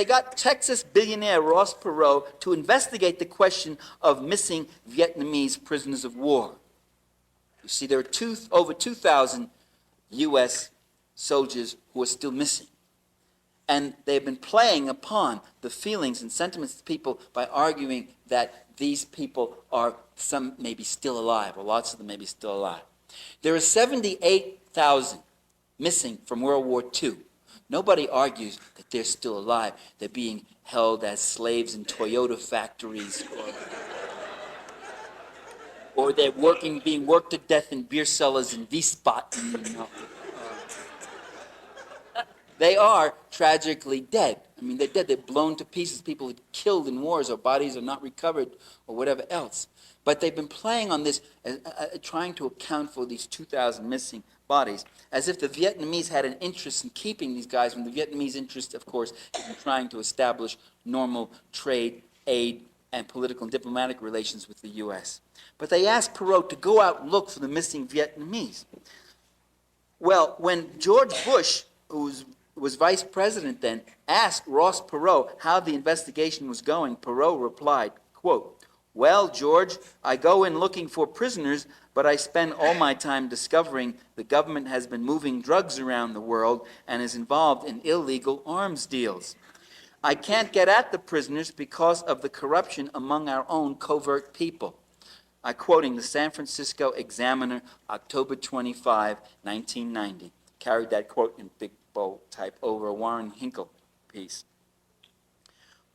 got Texas billionaire Ross Perot to investigate the question of missing Vietnamese prisoners of war. You see, there are over 2,000 U.S. soldiers who are still missing. And they've been playing upon the feelings and sentiments of people by arguing that these people are, some maybe still alive, or lots of them may be still alive. There are 78,000 missing from World War II. Nobody argues that they're still alive. They're being held as slaves in Toyota factories, or they're being worked to death in beer cellars in Wiesbaden. They are tragically dead. I mean, they're dead. They're blown to pieces. People are killed in wars, or bodies are not recovered, or whatever else. But they've been playing on this, trying to account for these 2,000 missing bodies, as if the Vietnamese had an interest in keeping these guys, when the Vietnamese interest, of course, is in trying to establish normal trade, aid, and political and diplomatic relations with the U.S. But they asked Perot to go out and look for the missing Vietnamese. Well, when George Bush, who was vice president then, asked Ross Perot how the investigation was going, Perot replied, quote, well, George, I go in looking for prisoners, but I spend all my time discovering the government has been moving drugs around the world and is involved in illegal arms deals. I can't get at the prisoners because of the corruption among our own covert people. I'm quoting the San Francisco Examiner, October 25, 1990. Carried that quote in big bold type over a Warren Hinkle piece.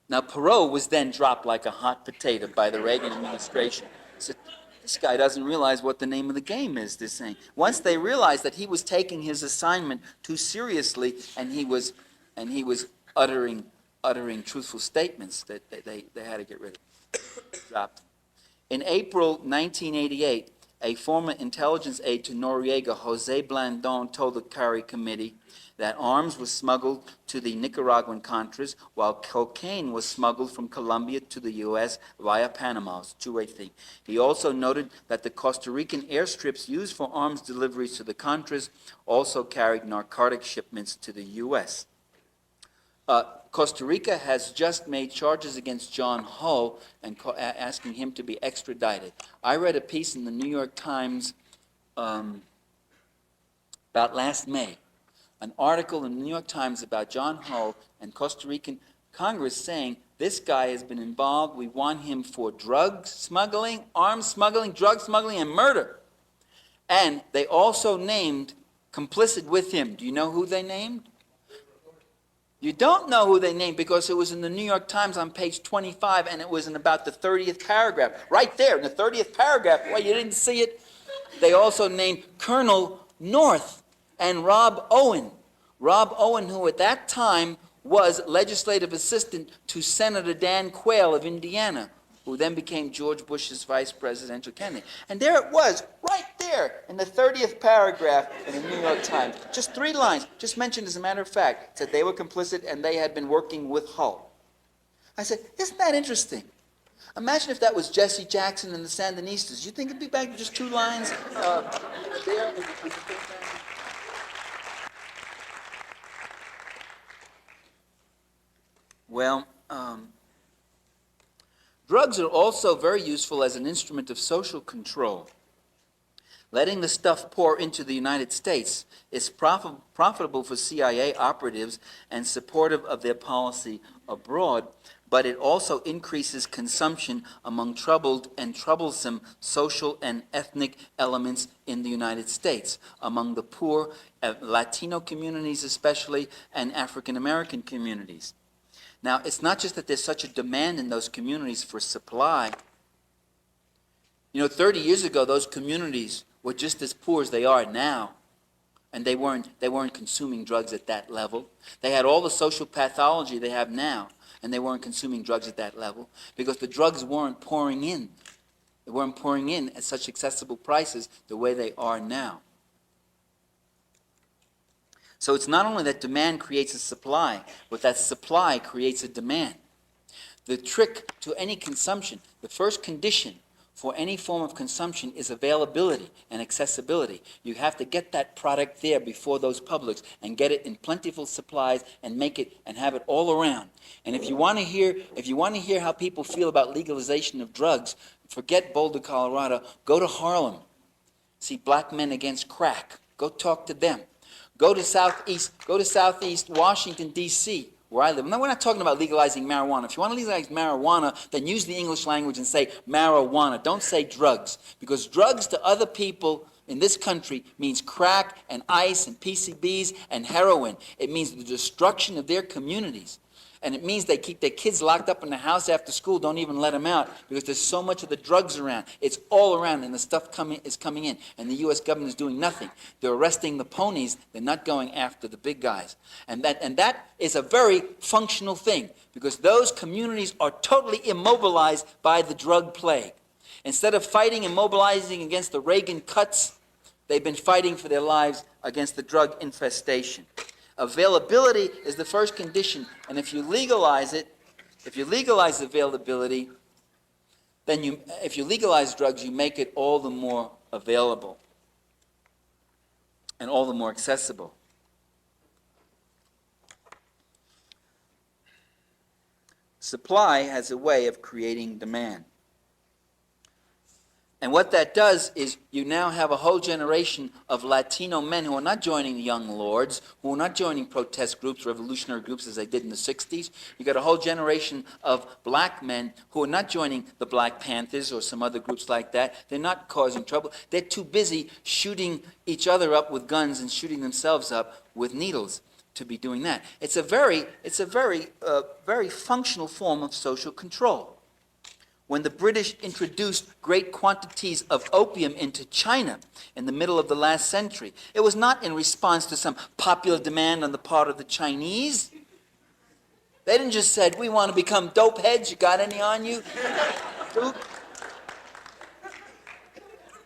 Now, Perot was then dropped like a hot potato by the Reagan administration. So this guy doesn't realize what the name of the game is, this thing. Once they realized that he was taking his assignment too seriously and he was uttering truthful statements, that they had to get rid of him. Dropped him. In April 1988, a former intelligence aide to Noriega, Jose Blandon, told the Cary Committee that arms were smuggled to the Nicaraguan Contras while cocaine was smuggled from Colombia to the U.S. via Panama. It's a two-way thing. He also noted that the Costa Rican airstrips used for arms deliveries to the Contras also carried narcotic shipments to the U.S. Costa Rica has just made charges against John Hull and asking him to be extradited. I read a piece in the New York Times about last May, an article in the New York Times about John Hull and Costa Rican Congress saying this guy has been involved, we want him for drug smuggling, arms smuggling, drug smuggling, and murder. And they also named complicit with him. Do you know who they named? You don't know who they named because it was in the New York Times on page 25 and it was in about the 30th paragraph. Right there in the 30th paragraph. Well, you didn't see it? They also named Colonel North and Rob Owen. Rob Owen, who at that time was legislative assistant to Senator Dan Quayle of Indiana, who then became George Bush's vice presidential candidate. And there it was, right there in the 30th paragraph in the New York Times. Just 3 lines, just mentioned as a matter of fact, said they were complicit and they had been working with Hull. I said, isn't that interesting? Imagine if that was Jesse Jackson and the Sandinistas. You think it'd be back to just 2 lines there? Well, drugs are also very useful as an instrument of social control. Letting the stuff pour into the United States is profitable for CIA operatives and supportive of their policy abroad, but it also increases consumption among troubled and troublesome social and ethnic elements in the United States, among the poor, Latino communities especially, and African American communities. Now, it's not just that there's such a demand in those communities for supply. You know, 30 years ago, those communities were just as poor as they are now, and they weren't consuming drugs at that level. They had all the social pathology they have now, and they weren't consuming drugs at that level because the drugs weren't pouring in. They weren't pouring in at such accessible prices the way they are now. So it's not only that demand creates a supply, but that supply creates a demand. The trick to any consumption, the first condition for any form of consumption is availability and accessibility. You have to get that product there before those publics and get it in plentiful supplies and make it and have it all around. And if you want to hear how people feel about legalization of drugs, forget Boulder, Colorado, go to Harlem. See Black Men Against Crack. Go talk to them. Go to Southeast Washington, D.C., where I live. Now, we're not talking about legalizing marijuana. If you want to legalize marijuana, then use the English language and say marijuana. Don't say drugs, because drugs to other people in this country means crack and ice and PCBs and heroin. It means the destruction of their communities. And it means they keep their kids locked up in the house after school, don't even let them out, because there's so much of the drugs around. It's all around, and the stuff is coming in, and the U.S. government is doing nothing. They're arresting the ponies. They're not going after the big guys. And that is a very functional thing, because those communities are totally immobilized by the drug plague. Instead of fighting and mobilizing against the Reagan cuts, they've been fighting for their lives against the drug infestation. Availability is the first condition, and if you legalize availability, then if you legalize drugs, you make it all the more available and all the more accessible. Supply has a way of creating demand. And what that does is you now have a whole generation of Latino men who are not joining the Young Lords, who are not joining protest groups, revolutionary groups as they did in the 60s. You got a whole generation of black men who are not joining the Black Panthers or some other groups like that. They're not causing trouble. They're too busy shooting each other up with guns and shooting themselves up with needles to be doing that. It's a very functional form of social control. When the British introduced great quantities of opium into China in the middle of the last century, it was not in response to some popular demand on the part of the Chinese. They didn't just say, we want to become dope heads, you got any on you?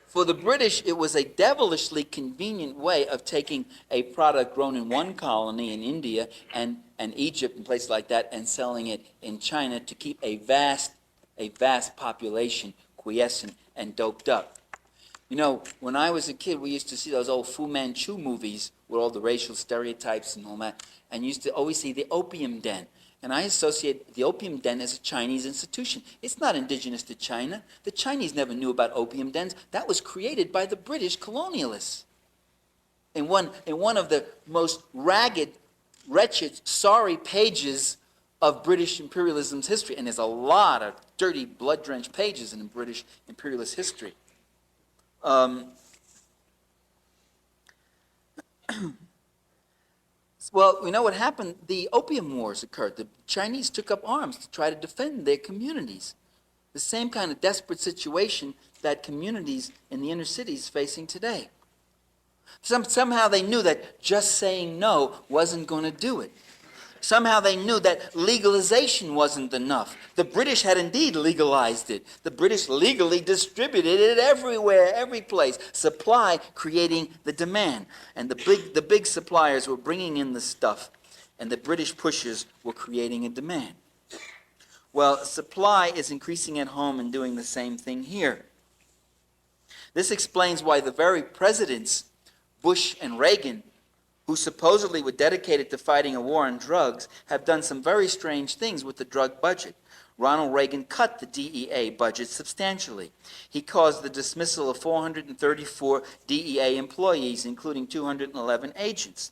For the British, it was a devilishly convenient way of taking a product grown in one colony in India and Egypt and places like that and selling it in China to keep a vast population quiescent and doped up. You know, when I was a kid, we used to see those old Fu Manchu movies with all the racial stereotypes and all that, and used to always see the opium den. And I associate the opium den as a Chinese institution. It's not indigenous to China. The Chinese never knew about opium dens. That was created by the British colonialists. In one of the most ragged, wretched, sorry pages of British imperialism's history, and there's a lot of dirty, blood-drenched pages in British imperialist history. Well, we know what happened. The Opium Wars occurred. The Chinese took up arms to try to defend their communities. The same kind of desperate situation that communities in the inner cities facing today. Somehow they knew that just saying no wasn't going to do it. Somehow they knew that legalization wasn't enough. The British had indeed legalized it. The British legally distributed it everywhere, every place. Supply creating the demand. And the big suppliers were bringing in the stuff, and the British pushers were creating a demand. Well, supply is increasing at home and doing the same thing here. This explains why the very presidents, Bush and Reagan, who supposedly were dedicated to fighting a war on drugs, have done some very strange things with the drug budget. Ronald Reagan cut the DEA budget substantially. He caused the dismissal of 434 DEA employees, including 211 agents.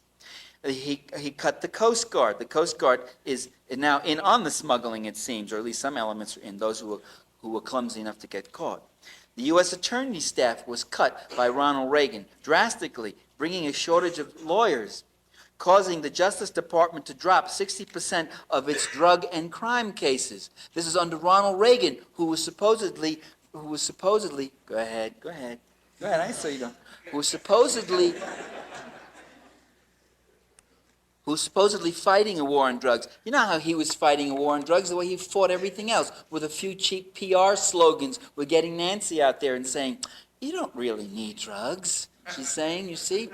He cut the Coast Guard. The Coast Guard is now in on the smuggling, it seems, or at least some elements are in, those who were clumsy enough to get caught. The U.S. Attorney's staff was cut by Ronald Reagan drastically, bringing a shortage of lawyers, causing the Justice Department to drop 60% of its drug and crime cases. This is under Ronald Reagan, who was supposedly, go ahead, I saw you don't, who was supposedly fighting a war on drugs. You know how he was fighting a war on drugs? The way he fought everything else, with a few cheap PR slogans, with getting Nancy out there and saying, you don't really need drugs. She's saying, you see?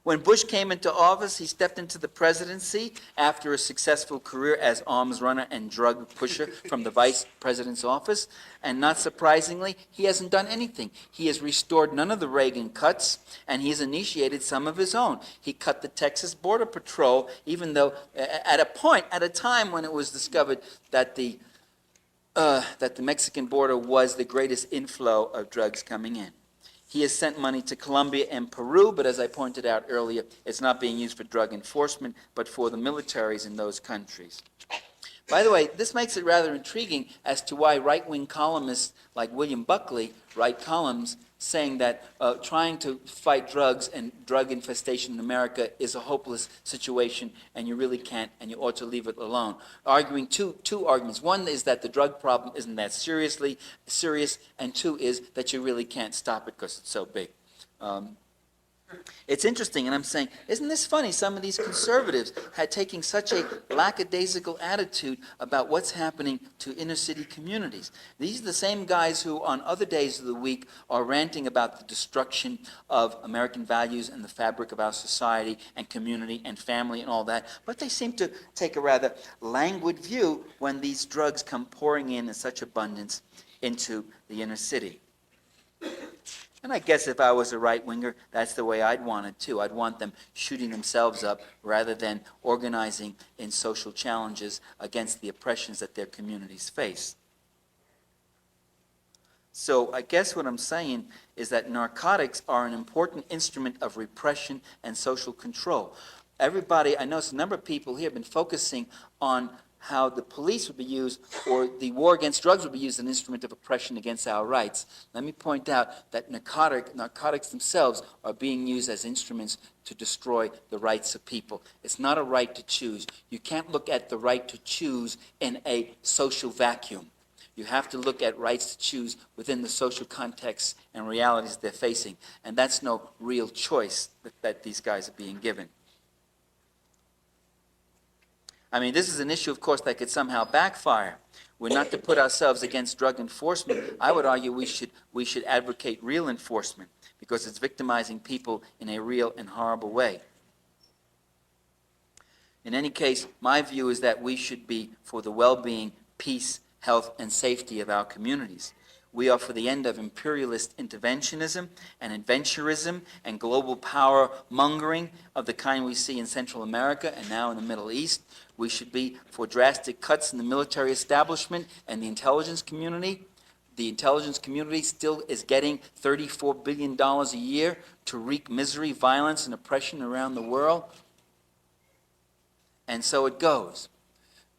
When Bush came into office, he stepped into the presidency after a successful career as arms runner and drug pusher from the vice president's office. And not surprisingly, he hasn't done anything. He has restored none of the Reagan cuts, and he's initiated some of his own. He cut the Texas Border Patrol, even though at a time when it was discovered that the Mexican border was the greatest inflow of drugs coming in. He has sent money to Colombia and Peru, but as I pointed out earlier, it's not being used for drug enforcement, but for the militaries in those countries. By the way, this makes it rather intriguing as to why right-wing columnists like William Buckley write columns saying that trying to fight drugs and drug infestation in America is a hopeless situation, and you really can't, and you ought to leave it alone. Arguing two arguments. One is that the drug problem isn't that serious, and two is that you really can't stop it because it's so big. It's interesting, and I'm saying, isn't this funny? Some of these conservatives had taken such a lackadaisical attitude about what's happening to inner city communities. These are the same guys who on other days of the week are ranting about the destruction of American values and the fabric of our society and community and family and all that, but they seem to take a rather languid view when these drugs come pouring in such abundance into the inner city. And I guess if I was a right-winger, that's the way I'd want it too. I'd want them shooting themselves up rather than organizing in social challenges against the oppressions that their communities face. So I guess what I'm saying is that narcotics are an important instrument of repression and social control. Everybody, I notice a number of people here have been focusing on how the police would be used, or the war against drugs would be used as an instrument of oppression against our rights. Let me point out that narcotics themselves are being used as instruments to destroy the rights of people. It's not a right to choose. You can't look at the right to choose in a social vacuum. You have to look at rights to choose within the social context and realities they're facing. And that's no real choice that these guys are being given. I mean, this is an issue, of course, that could somehow backfire. We're not to put ourselves against drug enforcement. I would argue we should advocate real enforcement, because it's victimizing people in a real and horrible way. In any case, my view is that we should be for the well-being, peace, health, and safety of our communities. We are for the end of imperialist interventionism and adventurism and global power mongering of the kind we see in Central America and now in the Middle East. We should be for drastic cuts in the military establishment and the intelligence community. The intelligence community still is getting $34 billion a year to wreak misery, violence, and oppression around the world. And so it goes.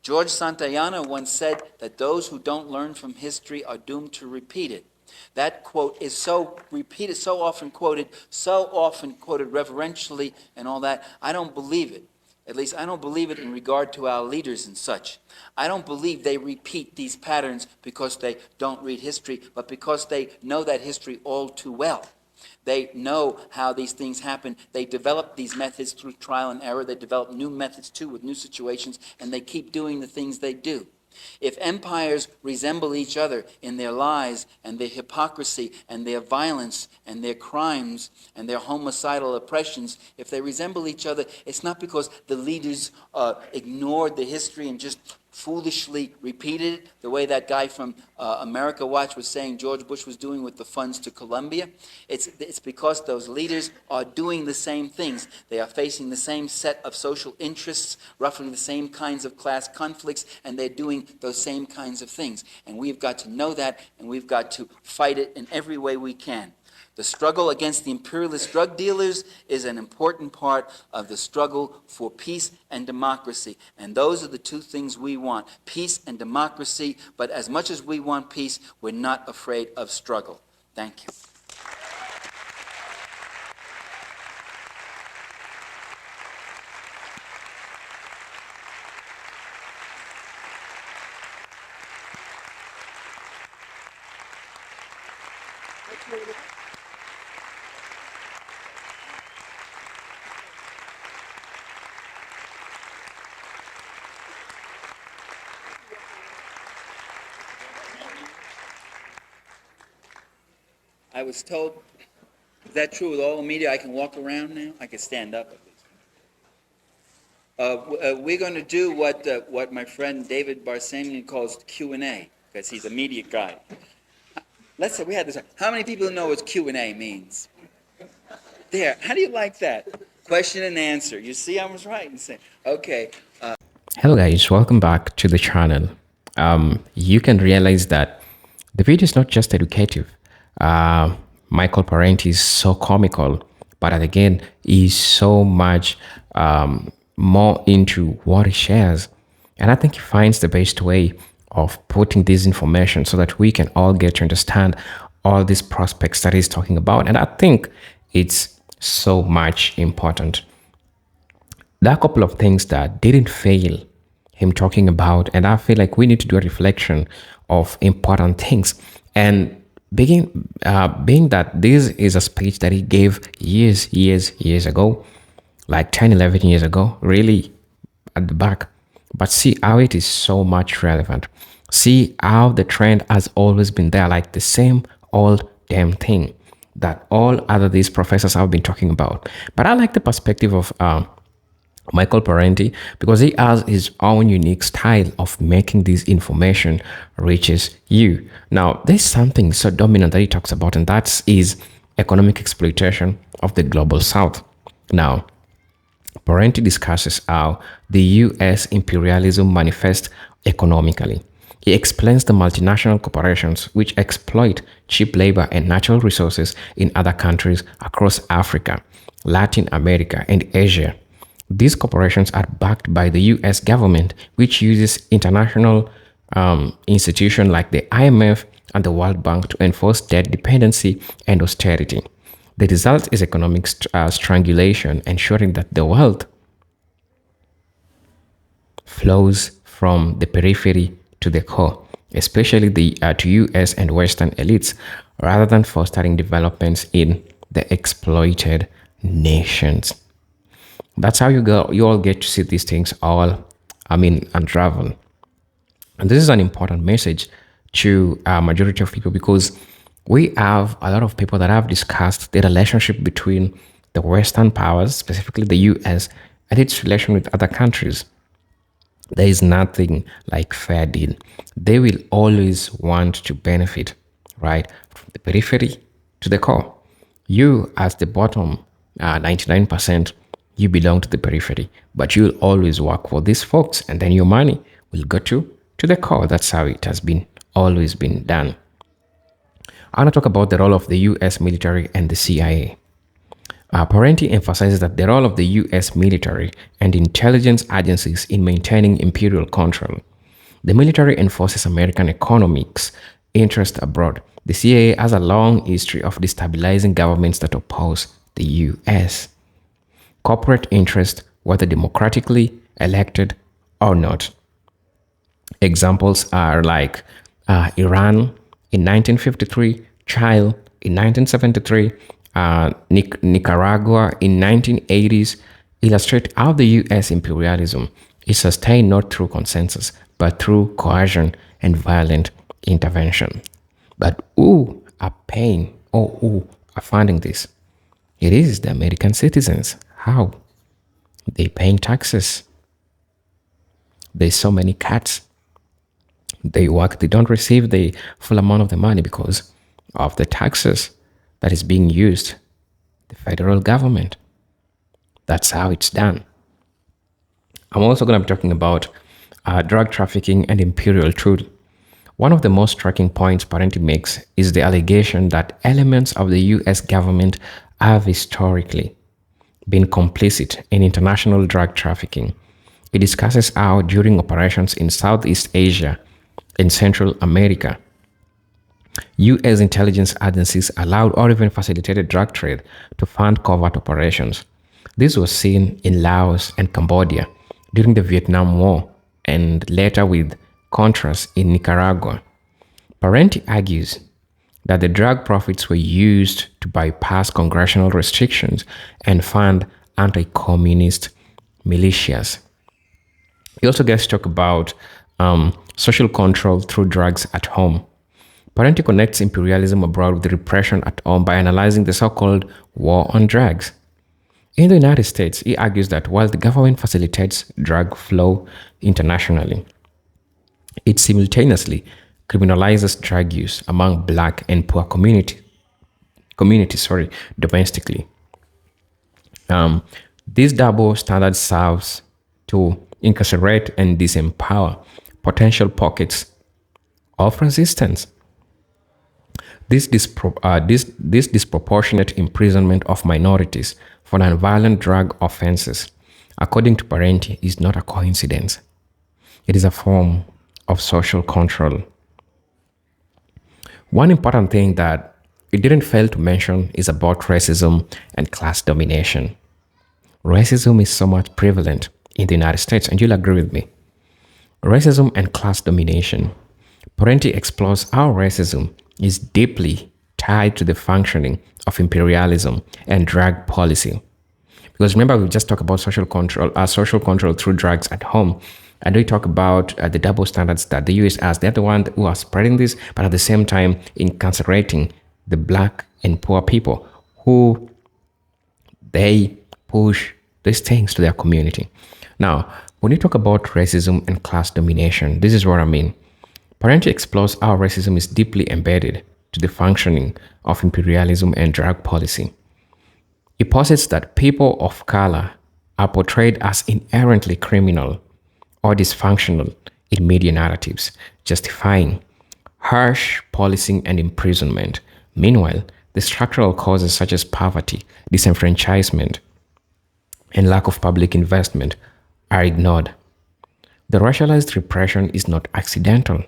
George Santayana once said that those who don't learn from history are doomed to repeat it. That quote is so repeated, so often quoted reverentially and all that. I don't believe it. At least I don't believe it in regard to our leaders and such. I don't believe they repeat these patterns because they don't read history, but because they know that history all too well. They know how these things happen. They develop these methods through trial and error. They develop new methods too with new situations, and they keep doing the things they do. If empires resemble each other in their lies and their hypocrisy and their violence and their crimes and their homicidal oppressions, if they resemble each other, it's not because the leaders ignored the history and just foolishly repeated it, the way that guy from America Watch was saying George Bush was doing with the funds to Colombia. It's because those leaders are doing the same things. They are facing the same set of social interests, roughly the same kinds of class conflicts, and they're doing those same kinds of things. And we've got to know that, and we've got to fight it in every way we can. The struggle against the imperialist drug dealers is an important part of the struggle for peace and democracy. And those are the two things we want, peace and democracy. But as much as we want peace, we're not afraid of struggle. Thank you. I was told, is that true with all the media? I can walk around now? I can stand up at least. We're going to do what my friend David Barsamian calls Q&A, because he's a media guy. Let's say we had this. How many people know what Q&A means? There. How do you like that? Question and answer. You see, I was right in saying. Okay. Hello guys, welcome back to the channel. You can realize that the video is not just educative. Michael Parenti is so comical, but again, he's so much more into what he shares. And I think he finds the best way of putting this information so that we can all get to understand all these prospects that he's talking about. And I think it's so much important. There are a couple of things that didn't fail him talking about, and I feel like we need to do a reflection of important things. And being that this is a speech that he gave years ago, like 10, 11 years ago, really at the back. But see how it is so much relevant. See how the trend has always been there, like the same old damn thing that all other these professors have been talking about. But I like the perspective of Michael Parenti, because he has his own unique style of making this information reaches you. Now, there's something so dominant that he talks about, and that is economic exploitation of the global south. Now, Parenti discusses how the U.S. imperialism manifests economically. He explains the multinational corporations which exploit cheap labor and natural resources in other countries across Africa, Latin America, and Asia. These corporations are backed by the US government, which uses international institutions like the IMF and the World Bank to enforce debt dependency and austerity. The result is economic strangulation, ensuring that the wealth flows from the periphery to the core, especially to US and Western elites, rather than fostering developments in the exploited nations. That's how you all get to see these things all, unravel. And this is an important message to a majority of people because we have a lot of people that have discussed the relationship between the Western powers, specifically the US, and its relation with other countries. There is nothing like fair deal. They will always want to benefit, right, from the periphery to the core. You, as the bottom 99%, you belong to the periphery, but you'll always work for these folks, and then your money will go to the core. That's how it has been always been done. I want to talk about the role of the US military and the CIA. Parenti emphasizes that the role of the US military and intelligence agencies in maintaining imperial control. The military enforces American economics interest abroad. The CIA has a long history of destabilizing governments that oppose the US. Corporate interest, whether democratically elected or not. Examples are like Iran in 1953, Chile in 1973, Nicaragua in 1980s, illustrate how the US imperialism is sustained not through consensus, but through coercion and violent intervention. But who are paying or who are funding this? It is the American citizens. How? They paying taxes. There's so many cuts. They work, they don't receive the full amount of the money because of the taxes that is being used, the federal government. That's how it's done. I'm also going to be talking about drug trafficking and imperial truth. One of the most striking points Parenti makes is the allegation that elements of the US government have historically been complicit in international drug trafficking. It discusses how during operations in Southeast Asia and Central America, US intelligence agencies allowed or even facilitated drug trade to fund covert operations. This was seen in Laos and Cambodia during the Vietnam War and later with Contras in Nicaragua. Parenti argues that the drug profits were used to bypass congressional restrictions and fund anti-communist militias. He also gets to talk about social control through drugs at home. Parenti connects imperialism abroad with repression at home by analyzing the so-called war on drugs. In the United States, he argues that while the government facilitates drug flow internationally, it simultaneously criminalizes drug use among black and poor communities domestically. This double standard serves to incarcerate and disempower potential pockets of resistance. This disproportionate imprisonment of minorities for nonviolent drug offenses, according to Parenti, is not a coincidence. It is a form of social control. One important thing that it didn't fail to mention is about racism and class domination. Racism is so much prevalent in the United States, and you'll agree with me. Racism and class domination. Parenti explores how racism is deeply tied to the functioning of imperialism and drug policy. Because remember, we just talked about social control through drugs at home. And we talk about the double standards that the US has. They're the ones who are spreading this, but at the same time incarcerating the black and poor people who they push these things to their community. Now, when you talk about racism and class domination, this is what I mean. Parenti explores how racism is deeply embedded to the functioning of imperialism and drug policy. He posits that people of color are portrayed as inherently criminal or dysfunctional in media narratives, justifying harsh policing and imprisonment. Meanwhile, the structural causes such as poverty, disenfranchisement, and lack of public investment are ignored. The racialized repression is not accidental.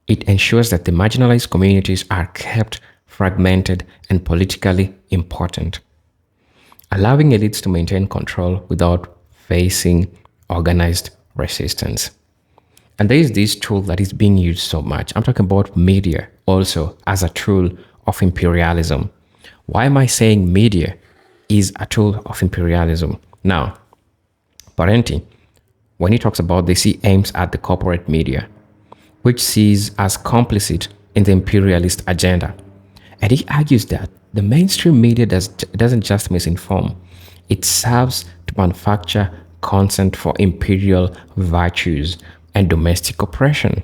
It ensures that the marginalized communities are kept fragmented and politically important, allowing elites to maintain control without facing organized resistance. And there is this tool that is being used so much. I'm talking about media also as a tool of imperialism. Why am I saying media is a tool of imperialism? Now, Parenti, when he talks about this, he aims at the corporate media, which sees as complicit in the imperialist agenda. And he argues that the mainstream media doesn't just misinform, it serves to manufacture consent for imperial virtues and domestic oppression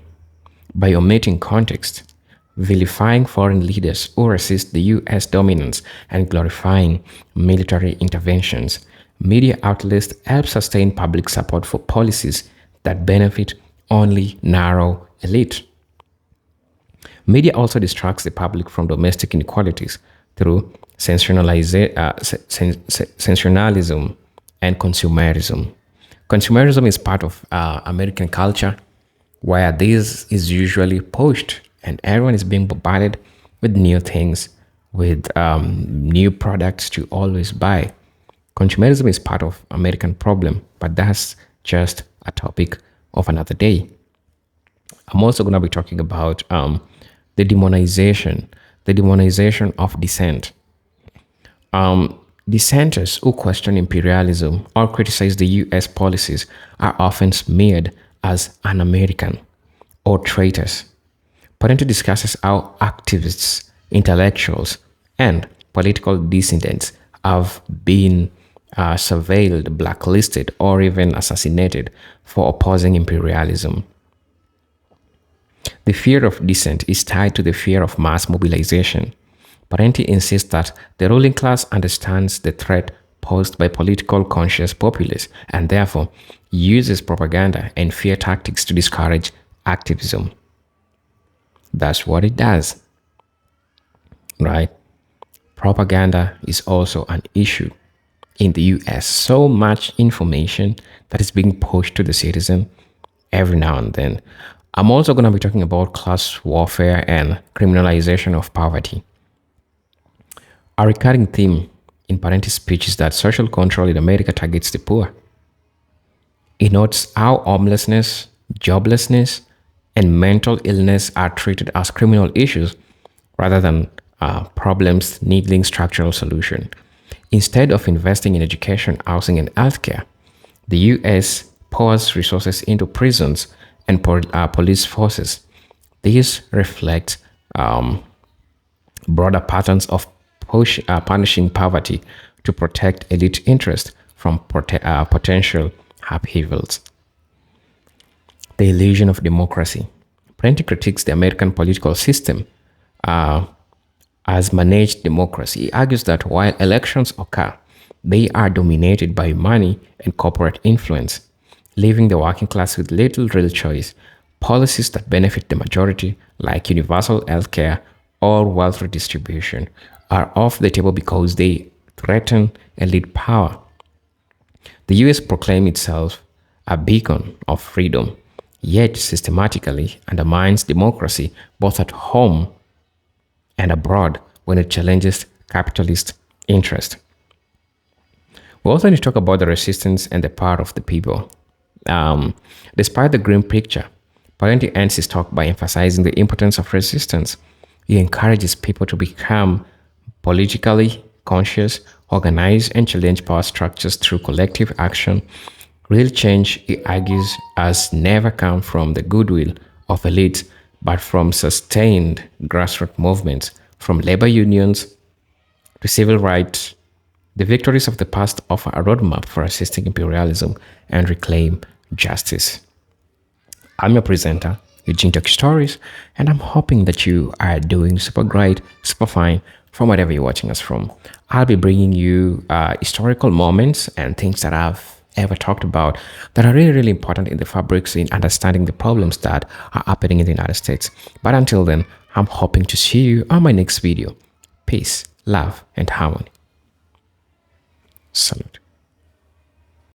by omitting context, vilifying foreign leaders who resist the US dominance, and glorifying military interventions. Media outlets help sustain public support for policies that benefit only narrow elite. Media also distracts the public from domestic inequalities through sensationalism and consumerism. Consumerism is part of American culture where this is usually pushed and everyone is being bombarded with new things, with new products to always buy. Consumerism is part of American problem, but that's just a topic of another day. I'm also going to be talking about the demonization of dissent. Dissenters who question imperialism or criticize the US policies are often smeared as un-American or traitors. Parenti discusses how activists, intellectuals, and political dissidents have been surveilled, blacklisted, or even assassinated for opposing imperialism. The fear of dissent is tied to the fear of mass mobilization. Parenti insists that the ruling class understands the threat posed by political conscious populists and therefore uses propaganda and fear tactics to discourage activism. That's what it does, right? Propaganda is also an issue in the US. So much information that is being pushed to the citizen every now and then. I'm also going to be talking about class warfare and criminalization of poverty. A recurring theme in Parenti's speech is that social control in America targets the poor. It notes how homelessness, joblessness, and mental illness are treated as criminal issues rather than problems needing structural solution. Instead of investing in education, housing, and healthcare, the US pours resources into prisons and police forces. These reflect broader patterns of punishing poverty to protect elite interests from potential upheavals. The illusion of democracy. Parenti critiques the American political system as managed democracy. He argues that while elections occur, they are dominated by money and corporate influence, leaving the working class with little real choice. Policies that benefit the majority, like universal healthcare or wealth redistribution, are off the table because they threaten elite power. The US proclaims itself a beacon of freedom, yet systematically undermines democracy both at home and abroad when it challenges capitalist interest. We also need to talk about the resistance and the power of the people. Despite the grim picture, Parenti ends his talk by emphasizing the importance of resistance. He encourages people to become politically conscious, organize, and challenge power structures through collective action. Real change, he argues, has never come from the goodwill of elites, but from sustained grassroots movements, from labor unions to civil rights. The victories of the past offer a roadmap for resisting imperialism and reclaim justice. I'm your presenter, Eugene Talk Stories, and I'm hoping that you are doing super great, super fine from wherever you're watching us from. I'll be bringing you historical moments and things that have ever talked about that are really, really important in the fabrics in understanding the problems that are happening in the United States. But until then, I'm hoping to see you on my next video. Peace, love, and harmony. Salute.